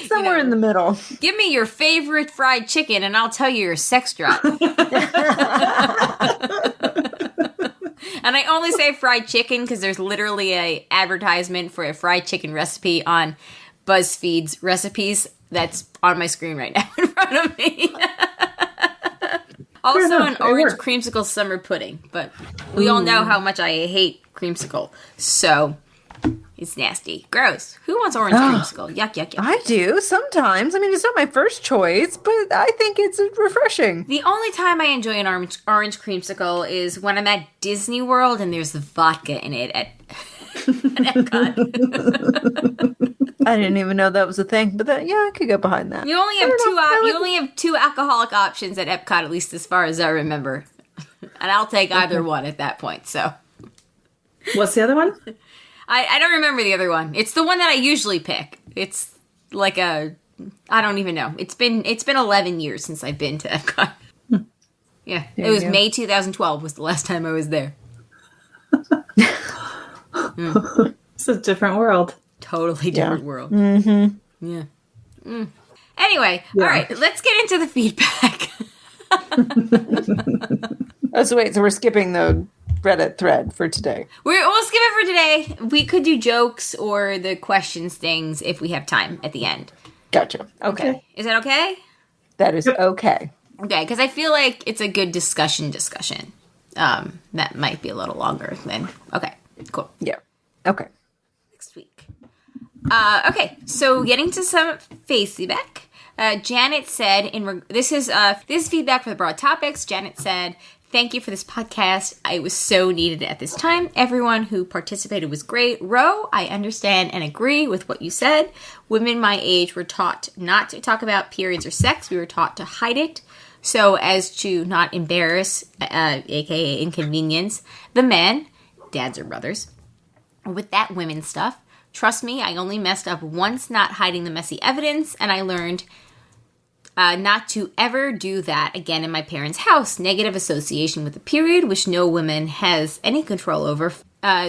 Somewhere in the middle. Give me your favorite fried chicken and I'll tell you your sex drive. And I only say fried chicken because there's literally a advertisement for a fried chicken recipe on BuzzFeed's recipes that's on my screen right now in front of me. Also an orange creamsicle summer pudding, but we all know how much I hate creamsicle, so it's nasty. Gross. Who wants orange creamsicle? Yuck, yuck, yuck. I do, sometimes. I mean, it's not my first choice, but I think it's refreshing. The only time I enjoy an orange creamsicle is when I'm at Disney World and there's vodka in it at Epcot. I didn't even know that was a thing, but I could go behind that. You only have two alcoholic options at Epcot, at least as far as I remember. And I'll take either one at that point, so. What's the other one? I don't remember the other one. It's the one that I usually pick. It's like I don't even know. It's been 11 years since I've been to Epcot. Yeah, it was May 2012 was the last time I was there. It's a different world. Totally different world. Mm-hmm. Yeah. Anyway, all right, let's get into the feedback. So we're skipping the Reddit thread for today. We'll skip it for today. We could do jokes or the questions things if we have time at the end. Gotcha. Okay. Is that okay? That is okay. Okay, because I feel like it's a good discussion. That might be a little longer than... Okay, cool. Yeah. Okay. Next week. Okay, so getting to some face feedback. Janet said, this is feedback for the broad topics. Janet said, thank you for this podcast. I was so needed at this time. Everyone who participated was great. Ro, I understand and agree with what you said. Women my age were taught not to talk about periods or sex. We were taught to hide it so as to not embarrass, aka inconvenience, the men, dads or brothers. with that women's stuff. Trust me, I only messed up once not hiding the messy evidence, and I learned not to ever do that again in my parents' house. Negative association with the period, which no woman has any control over.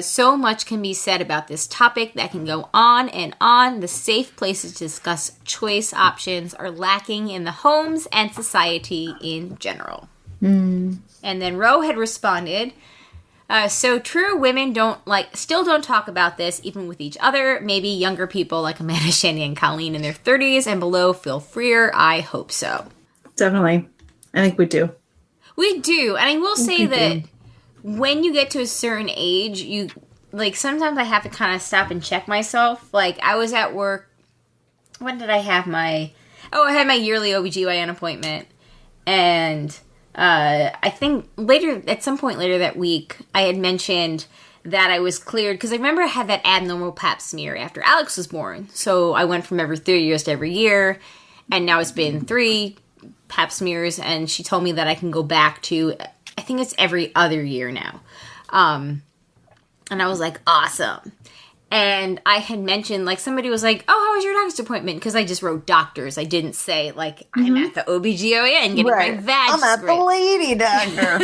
So much can be said about this topic that can go on and on. The safe places to discuss choice options are lacking in the homes and society in general. And then Ro had responded, so true, women still don't talk about this, even with each other. Maybe younger people like Amanda, Shandy, and Colleen in their 30s and below feel freer. I hope so. Definitely. I think we do. We do. And I will say that when you get to a certain age, you, sometimes I have to kind of stop and check myself. I was at work. When did I have I had my yearly OBGYN appointment. And I think at some point later that week, I had mentioned that I was cleared. Because I remember I had that abnormal pap smear after Alex was born. So I went from every 3 years to every year. And now it's been 3 pap smears. And she told me that I can go back to, I think it's every other year now. And I was like, awesome. And I had mentioned, somebody was like, oh, how was your doctor's appointment? Because I just wrote doctors. I didn't say, I'm at the OBGYN getting my vag I'm at the lady doctor.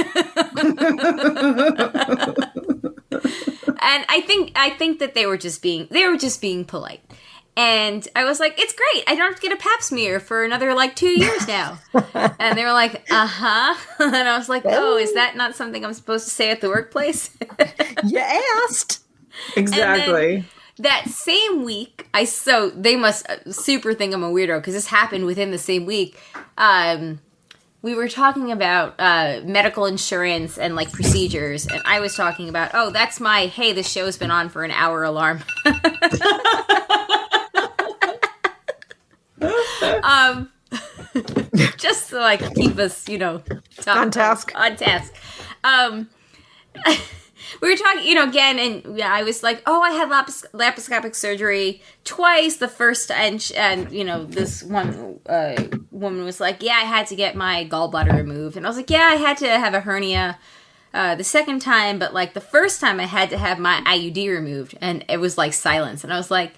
And I think that they were just being polite. And I was like, it's great. I don't have to get a pap smear for another 2 years now. And they were like, uh-huh. And I was like, oh, is that not something I'm supposed to say at the workplace? You asked. Exactly. That same week, they must super think I'm a weirdo because this happened within the same week. We were talking about medical insurance and procedures, and I was talking about, oh, that's my, hey, the show's been on for an hour alarm. Just to keep us, on task. On task. We were talking, again, and I was like, oh, I had laparoscopic surgery twice. The first, and this one woman was like, yeah, I had to get my gallbladder removed. And I was like, yeah, I had to have a hernia the second time, but the first time I had to have my IUD removed. And it was silence. And I was like,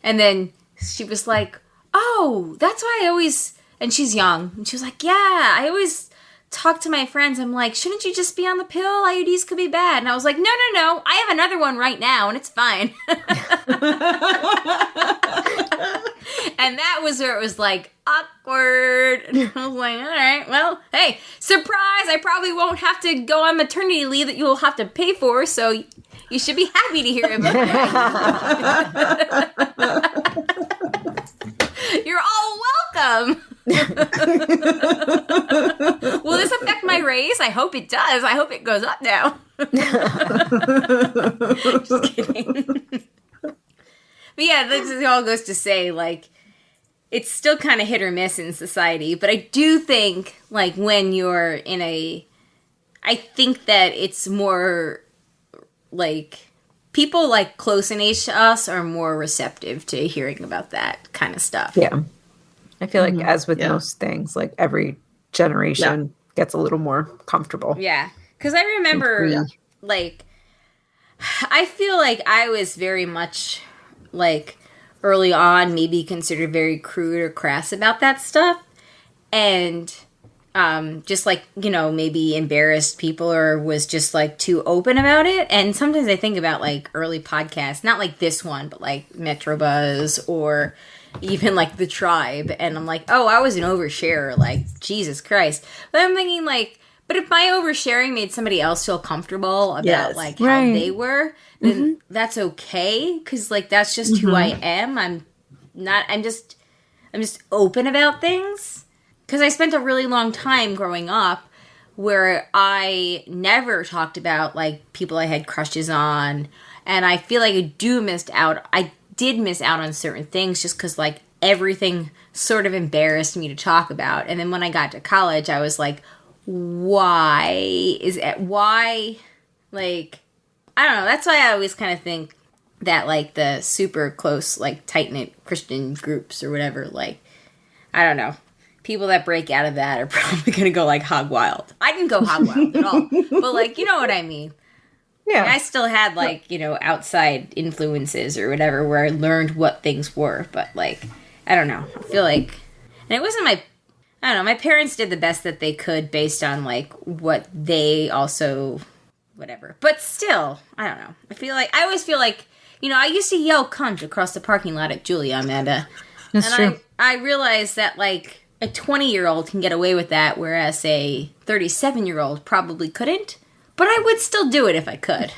and then she was like, oh, that's why I always, and she's young. And she was like, yeah, I always talk to my friends. I'm like, shouldn't you just be on the pill? IUDs could be bad. And I was like, no. I have another one right now and it's fine. And that was where it was awkward. And I was like, all right, well, hey, surprise. I probably won't have to go on maternity leave that you will have to pay for. So you should be happy to hear about it. You're all welcome. Will this affect my raise? I hope it does. I hope it goes up now. Just kidding. But yeah, this all goes to say, it's still kind of hit or miss in society. But I do think, when you're in I think that it's more, people, close in age to us are more receptive to hearing about that kind of stuff. Yeah. I feel as with most things, every generation gets a little more comfortable. Yeah. Because I remember, I feel I was very much, early on, maybe considered very crude or crass about that stuff. And just maybe embarrassed people or was just too open about it. And sometimes I think about early podcasts, not this one, but Metrobuzz or even the Tribe, and I'm like, oh, I was an oversharer, Jesus Christ. But I'm thinking but if my oversharing made somebody else feel comfortable about how they were, then that's okay, because that's just who I am. I'm just open about things, because I spent a really long time growing up where I never talked about people I had crushes on, and I feel I did miss out on certain things just because everything sort of embarrassed me to talk about. And then when I got to college, I was like, why I don't know. That's why I always kind of think that the super close tight-knit Christian groups or whatever, I don't know, people that break out of that are probably gonna go hog wild. I didn't go hog wild at all, but you know what I mean. Yeah. I still had, like, outside influences or whatever where I learned what things were. But, like, I don't know. I feel like... And it wasn't I don't know. My parents did the best that they could based on, like, what they also... Whatever. But still, I don't know. I always feel like... I used to yell cunt across the parking lot at Julia, Amanda. That's true. I realized that, like... A 20-year-old can get away with that, whereas a 37-year-old probably couldn't. But I would still do it if I could.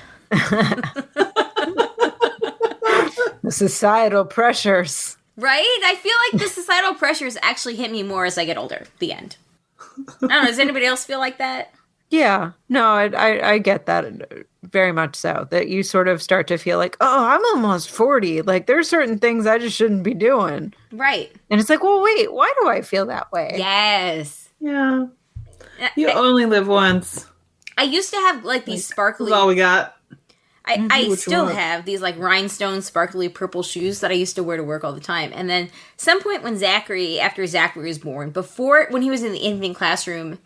The societal pressures. Right? I feel like the societal pressures actually hit me more as I get older. The end. I don't know. Does anybody else feel like that? Yeah. No, I get that very much so. That you sort of start to feel like, oh, I'm almost 40. Like, there's certain things I just shouldn't be doing. Right. And it's like, well, wait, why do I feel that way? Yes. Yeah. You only live once. I used to have, like, these sparkly... That's all we got. I still have these, like, rhinestone sparkly purple shoes that I used to wear to work all the time. And then some point when after Zachary was born, when he was in the infant classroom...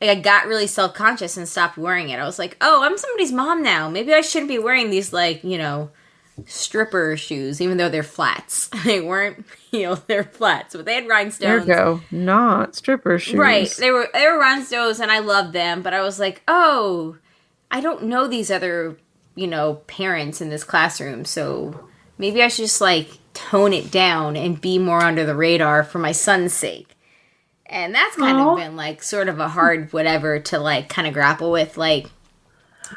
Like, I got really self-conscious and stopped wearing it. I was like, oh, I'm somebody's mom now. Maybe I shouldn't be wearing these, like, stripper shoes, even though they're flats. They weren't heels, they're flats. But they had rhinestones. There you go. Not stripper shoes. Right. They were rhinestones, and I loved them. But I was like, oh, I don't know these other, parents in this classroom. So maybe I should just, like, tone it down and be more under the radar for my son's sake. And that's kind of been, like, sort of a hard whatever to, like, kind of grapple with, like...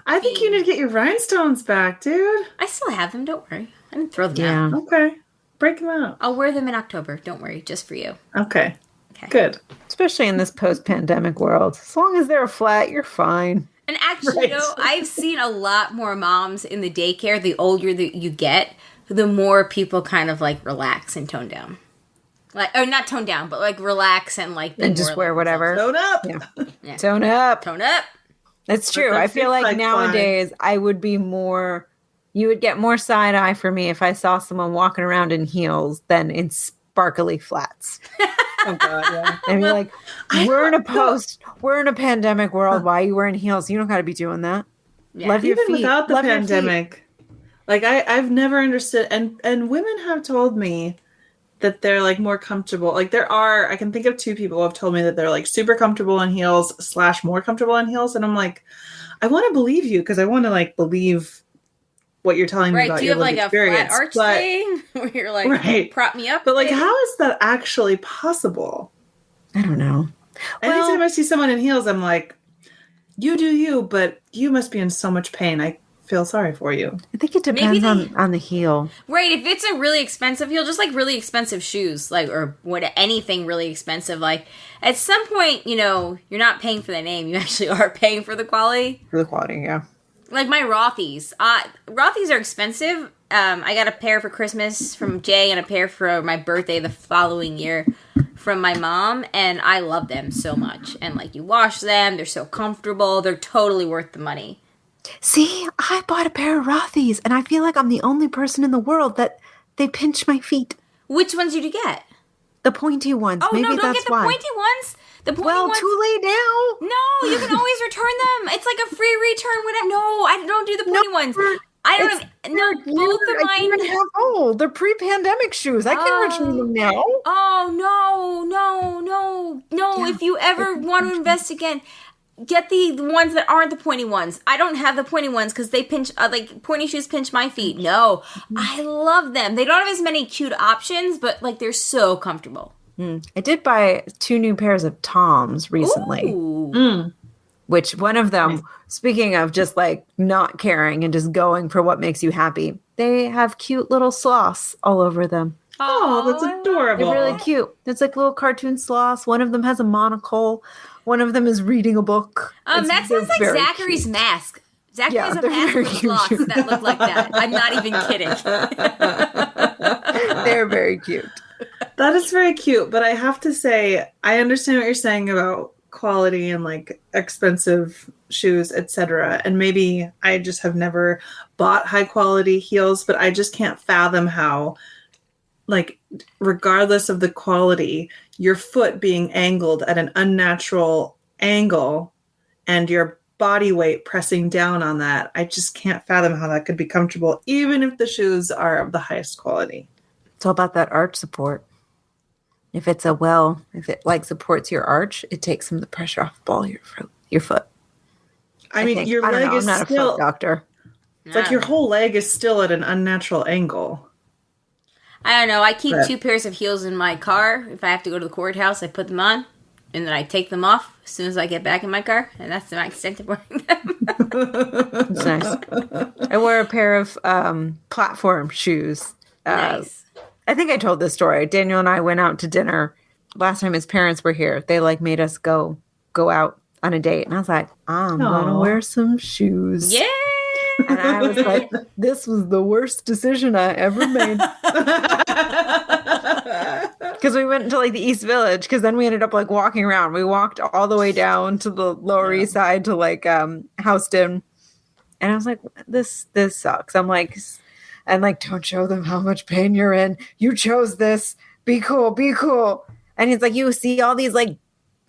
I think you need to get your rhinestones back, dude. I still have them, don't worry. I didn't throw them out. Okay. Break them out. I'll wear them in October, don't worry, just for you. Okay. Good. Especially in this post-pandemic world. As long as they're flat, you're fine. And actually, I've seen a lot more moms in the daycare, the older that you get, the more people kind of, like, relax and tone down. Like, or not tone down, but like relax and like and just wear whatever. Tone up. Yeah. Tone up. Tone up. That's true. I feel like nowadays I would be more. You would get more side eye for me if I saw someone walking around in heels than in sparkly flats. Oh God, yeah. And be like, we're in a pandemic world. Why are you wearing heels? You don't got to be doing that. Yeah. Love your Even feet. without the Love pandemic, like I've never understood, and women have told me that they're like more comfortable. Like I can think of two people who have told me that they're like super comfortable in heels / more comfortable in heels. And I'm like, I want to believe you because I want to like believe what you're telling me about your lived experience. Do you have like a flat arch thing where you're like, prop me up? But like, how is that actually possible? I don't know. Anytime I see someone in heels, I'm like, you do you, but you must be in so much pain. I feel sorry for you. I think it depends on the heel. Right, if it's a really expensive heel, just like really expensive shoes, like or anything really expensive, like at some point, you're not paying for the name, you actually are paying for the quality. For the quality, yeah. Like my Rothy's. Rothy's are expensive. I got a pair for Christmas from Jay and a pair for my birthday the following year from my mom, and I love them so much. And like you wash them, they're so comfortable, they're totally worth the money. See, I bought a pair of Rothy's, and I feel like I'm the only person in the world that they pinch my feet. Which ones did you get? The pointy ones. Oh, Maybe no, don't that's get the why. pointy ones. The pointy ones. Too late now. No, you can always return them. It's like a free return. Whatever. No, I don't do the pointy ones. I don't have. No, both of mine. They're pre-pandemic shoes. I can return them now. Oh, no. If you ever want to invest again, get the ones that aren't the pointy ones. I don't have the pointy ones because they pinch, like pointy shoes pinch my feet. No, I love them. They don't have as many cute options, but like they're so comfortable. I did buy 2 new pairs of Toms recently. Which one of them, speaking of just like not caring and just going for what makes you happy, they have cute little sloths all over them. Oh, that's adorable. They're really cute. It's like little cartoon sloths. One of them has a monocle. One of them is reading a book. That sounds like Zachary's mask. Zachary has a mask with sloths that look like that. I'm not even kidding. They're very cute. That is very cute, but I have to say, I understand what you're saying about quality and like expensive shoes, etc. And maybe I just have never bought high quality heels, but I just can't fathom how, like, regardless of the quality, your foot being angled at an unnatural angle and your body weight pressing down on that. I just can't fathom how that could be comfortable, even if the shoes are of the highest quality. It's all about that arch support. If it's if it like supports your arch, it takes some of the pressure off the ball of your foot. I mean, think. your I don't leg know, is I'm not still. a foot doctor. It's like your whole leg is still at an unnatural angle. I don't know. I keep 2 pairs of heels in my car. If I have to go to the courthouse, I put them on, and then I take them off as soon as I get back in my car, and that's my extent of wearing them. It's nice. I wore a pair of platform shoes. Nice. I think I told this story. Daniel and I went out to dinner last time his parents were here. They like made us go out on a date, and I was like, I'm gonna wear some shoes. Yeah. And I was like, this was the worst decision I ever made. Because we went into like the East Village, because then we ended up like walking around. We walked all the way down to the Lower East Side to like Houston. And I was like, this sucks. I'm like, don't show them how much pain you're in. You chose this. Be cool, be cool. And it's like, you see all these like,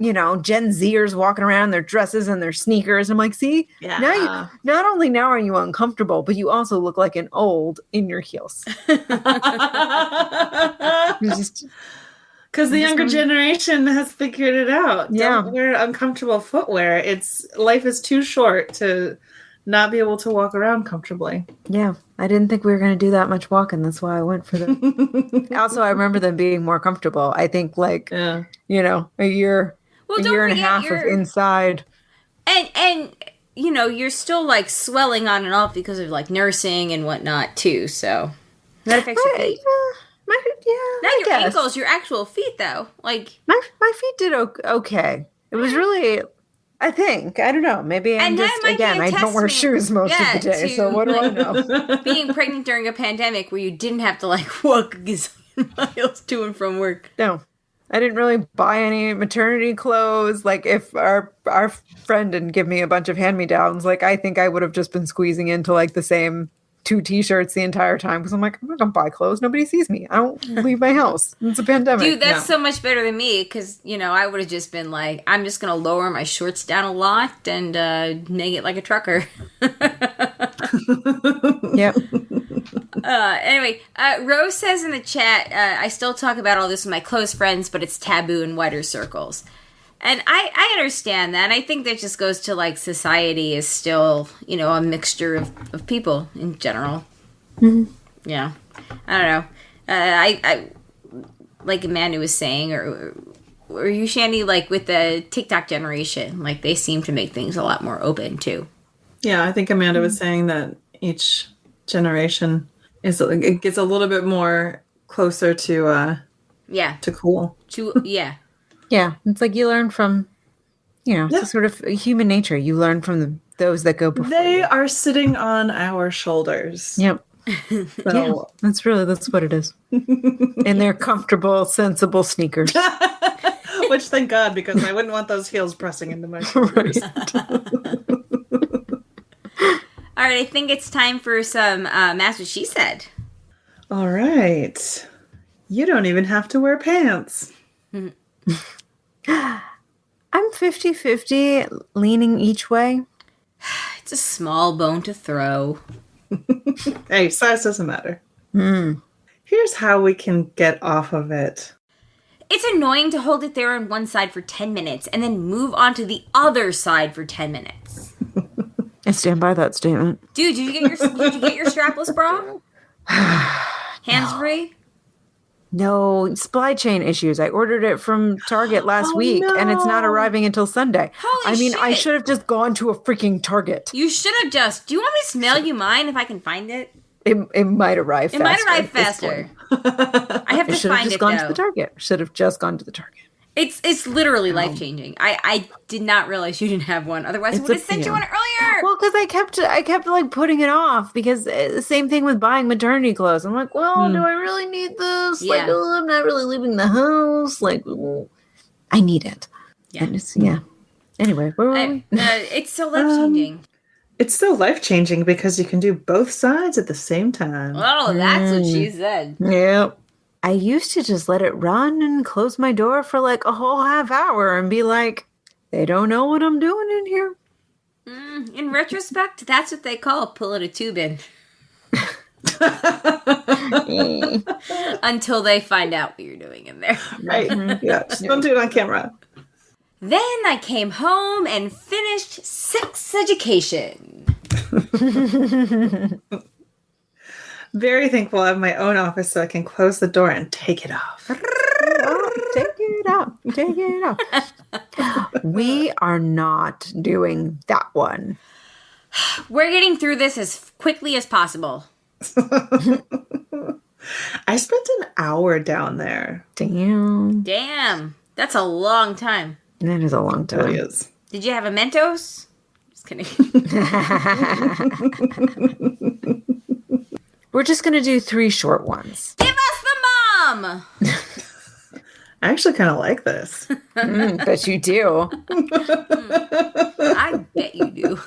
Gen Zers walking around in their dresses and their sneakers. I'm like, see, now not only now are you uncomfortable, but you also look like an old in your heels. Because the younger generation has figured it out. Yeah. Don't wear uncomfortable footwear. Life is too short to not be able to walk around comfortably. Yeah. I didn't think we were going to do that much walking. That's why I went for them. Also, I remember them being more comfortable. I think a year and a half of inside. And you're still like swelling on and off because of like nursing and whatnot too. So that affects your feet. Not your ankles, your actual feet though. Like my feet did okay. It was really, I think, I don't know. Maybe I'm just, again, I don't wear shoes most of the day. So what do I know? Being pregnant during a pandemic where you didn't have to like walk a gazillion miles to and from work. No. I didn't really buy any maternity clothes. Like if our friend didn't give me a bunch of hand-me-downs, like I think I would have just been squeezing into like the same 2 t-shirts the entire time because I'm like, I'm not gonna buy clothes. Nobody sees me. I don't leave my house. It's a pandemic. Dude, that's so much better than me because I would have just been like, I'm just gonna lower my shorts down a lot and nag it like a trucker. Yep. Anyway, Rose says in the chat, I still talk about all this with my close friends, but it's taboo in wider circles. And I understand that. I think that just goes to like society is still, a mixture of people in general. Mm-hmm. Yeah. I don't know. I like Amanda was saying, or you, Shandy, like with the TikTok generation, like they seem to make things a lot more open too. Yeah, I think Amanda was saying that each generation it gets a little bit more closer to cool. Yeah, it's like you learn from, it's sort of human nature. You learn from those that go before. They are sitting on our shoulders. Yep. So that's what it is. And they're comfortable, sensible sneakers. Which thank God, because I wouldn't want those heels pressing into my shoulders. All right, I think it's time for some That's What She Said. All right. You don't even have to wear pants. I'm 50-50, leaning each way. It's a small bone to throw. Hey, size doesn't matter. Here's how we can get off of it. It's annoying to hold it there on one side for 10 minutes and then move on to the other side for 10 minutes. I stand by that statement. Dude, did you get your strapless bra? Hands free? No, supply chain issues. I ordered it from Target last week, and it's not arriving until Sunday. Holy shit. I should have just gone to a freaking Target. You should have just. Do you want me to smell you mine if I can find it? It might arrive faster. It might arrive faster. I have to find it, though. Should have just gone to the Target. Should have just gone to the Target. It's literally life-changing. I did not realize you didn't have one. Otherwise, I would have sent you one earlier. Well, because I kept like putting it off because the same thing with buying maternity clothes. I'm like, well, do I really need this? Yeah. Like, I'm not really leaving the house. Like, I need it. Yeah. Anyway, where were we? It's so life-changing. It's so life-changing because you can do both sides at the same time. Oh, that's what she said. Yep. I used to just let it run and close my door for like a whole half hour and be like, they don't know what I'm doing in here. In retrospect, that's what they call pulling a tube in. Until they find out what you're doing in there. Right. Yeah. Just don't do it on camera. Then I came home and finished sex education. Very thankful I have my own office so I can close the door and take it off. Take it off. Take it off. We are not doing that one. We're getting through this as quickly as possible. I spent an hour down there. Damn. That's a long time. That is a long time. It really is. Did you have a Mentos? Just kidding. We're just going to do 3 short ones. Give us the mom! I actually kind of like this. Bet you do. I bet you do.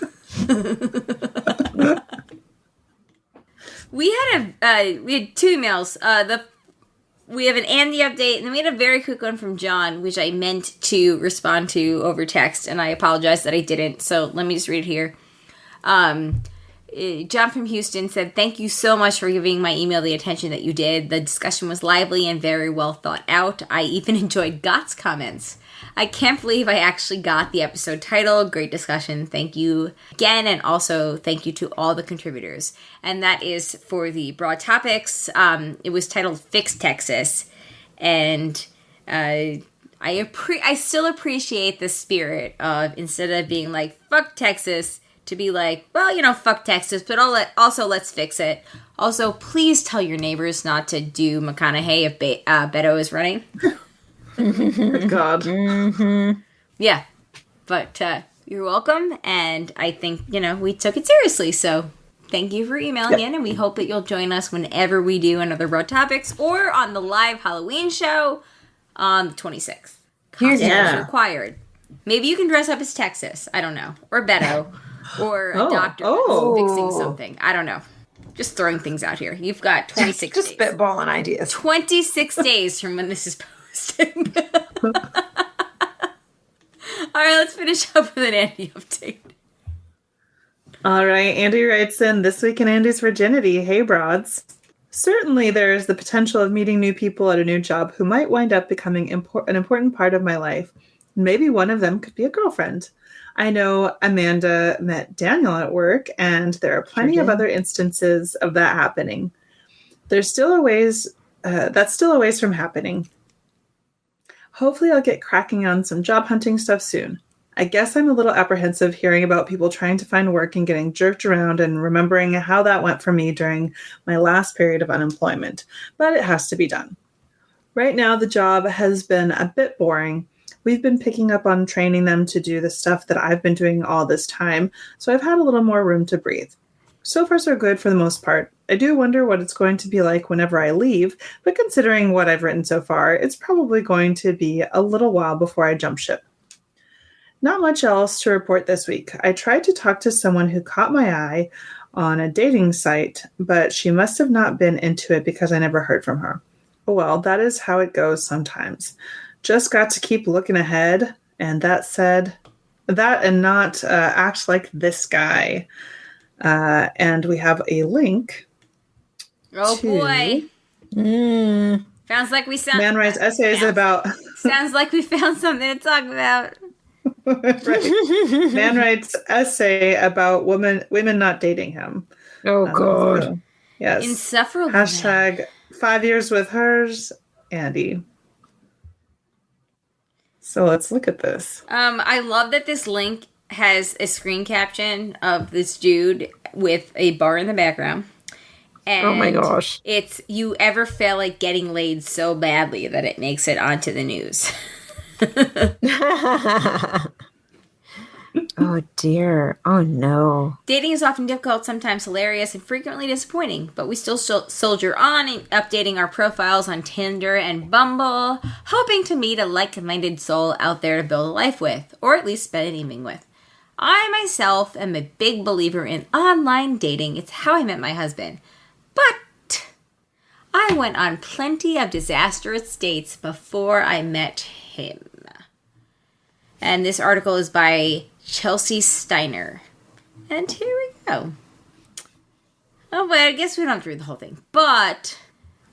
We had 2 emails. We have an Andy update, and then we had a very quick one from John, which I meant to respond to over text, and I apologize that I didn't. So let me just read it here. John from Houston said, "Thank you so much for giving my email the attention that you did. The discussion was lively and very well thought out. I even enjoyed Gott's comments. I can't believe I actually got the episode title. Great discussion. Thank you again, and also thank you to all the contributors." And that is for the broad topics. It was titled Fix Texas, and I still appreciate the spirit of, instead of being like, fuck Texas, to be like, well, fuck Texas, but also let's fix it. Also, please tell your neighbors not to do McConaughey if Beto is running. God. Mm-hmm. Yeah, but you're welcome, and I think, we took it seriously, so thank you for emailing in, and we hope that you'll join us whenever we do another Broad Topics, or on the live Halloween show on the 26th. Costumes required. Maybe you can dress up as Texas, I don't know, or Beto, or a doctor fixing something, I don't know. Just throwing things out here. You've got 26 days. Just spitballing ideas. 26 days from when this is posting. All right, let's finish up with an Andy update. All right, Andy writes in, "This week in Andy's virginity. Hey, broads. Certainly there is the potential of meeting new people at a new job who might wind up becoming an important part of my life. Maybe one of them could be a girlfriend. I know Amanda met Daniel at work, and there are plenty of other instances of that happening. There's still a ways, that's still a ways from happening. Hopefully I'll get cracking on some job hunting stuff soon. I guess I'm a little apprehensive hearing about people trying to find work and getting jerked around and remembering how that went for me during my last period of unemployment, but it has to be done. Right now, the job has been a bit boring. We've been picking up on training them to do the stuff that I've been doing all this time, so I've had a little more room to breathe. So far, so good for the most part. I do wonder what it's going to be like whenever I leave, but considering what I've written so far, it's probably going to be a little while before I jump ship. Not much else to report this week. I tried to talk to someone who caught my eye on a dating site, but she must have not been into it because I never heard from her. Oh well, that is how it goes sometimes. Just got to keep looking ahead, and that said, that and not act like this guy. And we have a link. Oh boy. Sounds like we Man writes essays about... Sounds like we found something to talk about. Right. Man writes essay about women not dating him. Oh, God. So, yes. Insufferable. Hashtag 5 years with hers, Andy. So let's look at this. I love that this link has a screen caption of this dude with a bar in the background. And oh my gosh. It's, you ever feel like getting laid so badly that it makes it onto the news. Oh dear. Oh no. Dating is often difficult, sometimes hilarious, and frequently disappointing, but we still soldier on, updating our profiles on Tinder and Bumble, hoping to meet a like-minded soul out there to build a life with, or at least spend an evening with. I myself am a big believer in online dating. It's how I met my husband. But I went on plenty of disastrous dates before I met him. And this article is by Chelsea Steiner. And here we go. Oh, but I guess we don't have to read the whole thing. But,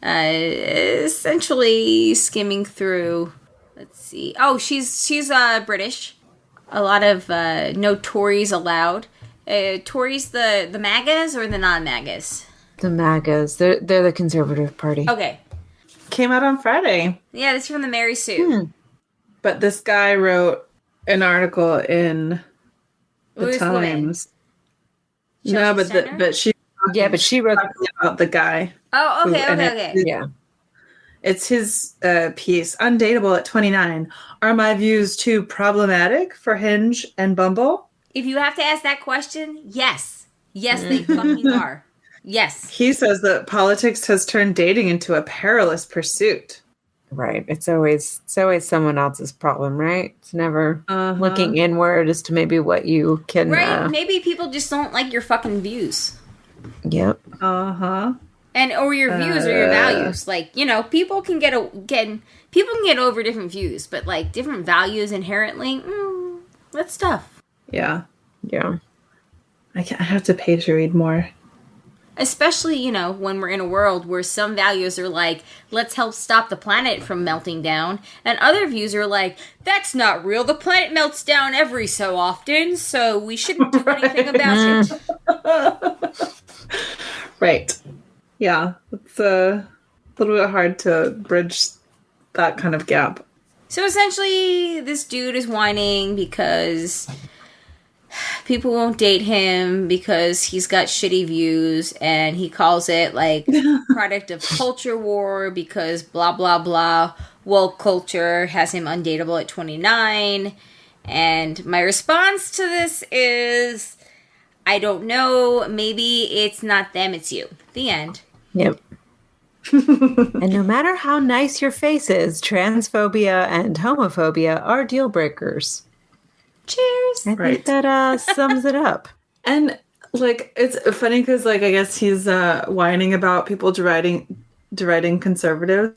essentially skimming through, let's see. Oh, she's British. A lot of, no Tories allowed. Tories the MAGAs or the non-MAGAs? The MAGAs. They're the Conservative Party. Okay. Came out on Friday. Yeah, this is from the Mary Sue. But this guy wrote an article in the Times. No, but she. Yeah, but she wrote about the guy. Oh, okay. Yeah. It's his piece, Undateable at 29. Are my views too problematic for Hinge and Bumble? If you have to ask that question, yes. Yes, they fucking are. Yes. He says that politics has turned dating into a perilous pursuit. Right. It's always someone else's problem, right? It's never looking inward as to maybe what you can... Right. Maybe people just don't like your fucking views. Yep. Uh-huh. Or your views or your values. Like, people can get over different views, but like different values inherently, that's tough. Yeah. Yeah. I have to pay to read more. Especially, when we're in a world where some values are like, let's help stop the planet from melting down, and other views are like, that's not real. The planet melts down every so often, so we shouldn't do anything about it. Right. Yeah. It's a little bit hard to bridge that kind of gap. So essentially, this dude is whining because people won't date him because he's got shitty views, and he calls it like product of culture war because blah blah blah woke culture has him undateable at 29. And my response to this is, I don't know, maybe it's not them, it's you. The end. Yep. And no matter how nice your face is, transphobia and homophobia are deal breakers. Cheers. I think that sums it up. And like, it's funny because like, I guess he's whining about people deriding conservatives.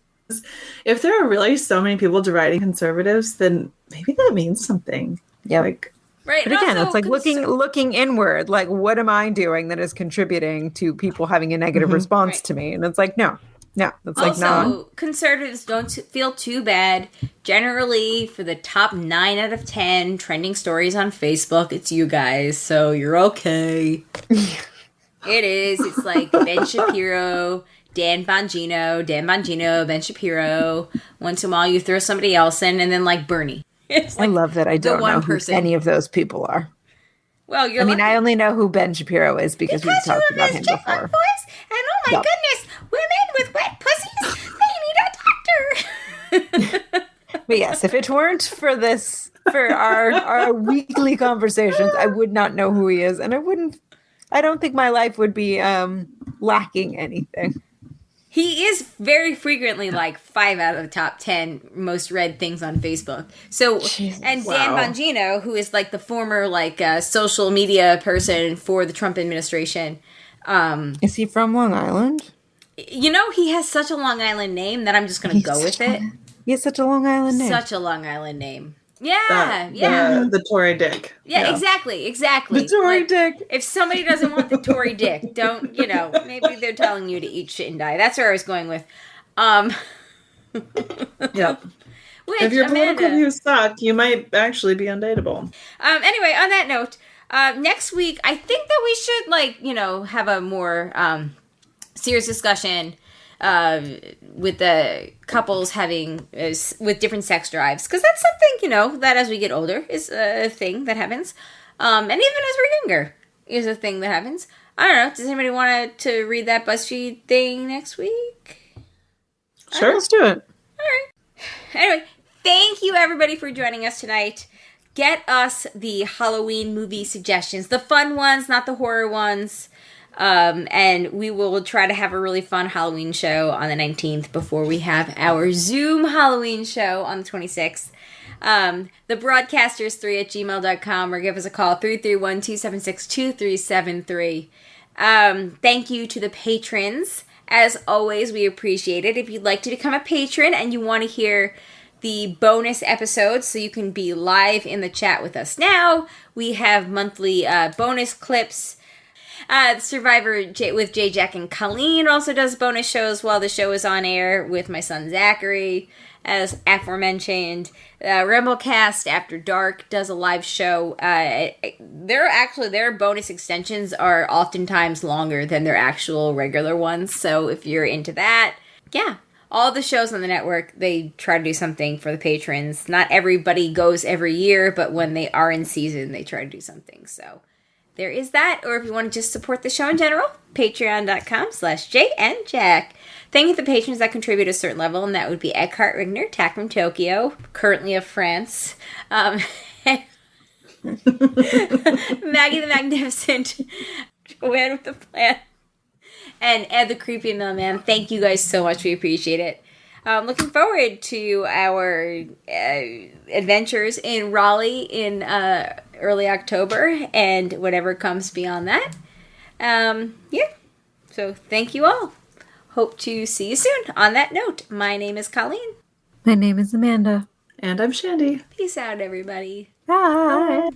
If there are really so many people deriding conservatives, then maybe that means something. Yeah. Like, right. But again, it's like looking inward. Like, what am I doing that is contributing to people having a negative response to me? And it's like, no. It's like, no. Conservatives don't feel too bad. Generally, for the top 9 out of 10 trending stories on Facebook, it's you guys, so you're okay. It is. It's like Ben Shapiro, Dan Bongino, Ben Shapiro. Once in a while, you throw somebody else in, and then like Bernie. It's like I love that I don't know who any of those people are. Well, I only know who Ben Shapiro is because we've talked about him before. Voice, and oh my goodness, women with wet pussies, they need a doctor. But yes, if it weren't for our weekly conversations, I would not know who he is, and I don't think my life would be lacking anything. He is very frequently like 5 out of the top 10 most read things on Facebook. So, Jesus, and Dan Bongino, who is like the former like social media person for the Trump administration. Is he from Long Island? He has such a Long Island name that I'm just going to go with it. He has such a Long Island name. Such a Long Island name. Yeah, yeah. The Tory dick. Yeah, exactly. The Tory dick. If somebody doesn't want the Tory dick, don't, maybe they're telling you to eat shit and die. That's where I was going with. Yep. If your political views suck, you might actually be undateable. Anyway, on that note, next week, I think that we should, have a more serious discussion with the couples having with different sex drives, because that's something that as we get older is a thing that happens, and even as we're younger is a thing that happens. I don't know. Does anybody want to read that BuzzFeed thing next week? Sure, let's do it. All right. Anyway, thank you everybody for joining us tonight. Get us the Halloween movie suggestions, the fun ones, not the horror ones. And we will try to have a really fun Halloween show on the 19th before we have our Zoom Halloween show on the 26th. The broadcasters3@gmail.com, or give us a call 331-276-2373. Thank you to the patrons. As always, we appreciate it. If you'd like to become a patron and you want to hear the bonus episodes, so you can be live in the chat with us now. We have monthly bonus clips. Survivor with J. Jack and Colleen also does bonus shows while the show is on air with my son Zachary, as aforementioned. Rebelcast After Dark does a live show. Their bonus extensions are oftentimes longer than their actual regular ones, so if you're into that, yeah. All the shows on the network, they try to do something for the patrons. Not everybody goes every year, but when they are in season, they try to do something. So there is that. Or if you want to just support the show in general, patreon.com/JNJack. Thank you to the patrons that contribute a certain level, and that would be Eckhart Rigner, Tack from Tokyo, currently of France. Maggie the Magnificent, Joanne with the Plan, and Ed the Creepy Mailman. Thank you guys so much. We appreciate it. Looking forward to our adventures in Raleigh in early October and whatever comes beyond that. Yeah. So thank you all. Hope to see you soon. On that note, my name is Colleen. My name is Amanda. And I'm Shandy. Peace out, everybody. Bye.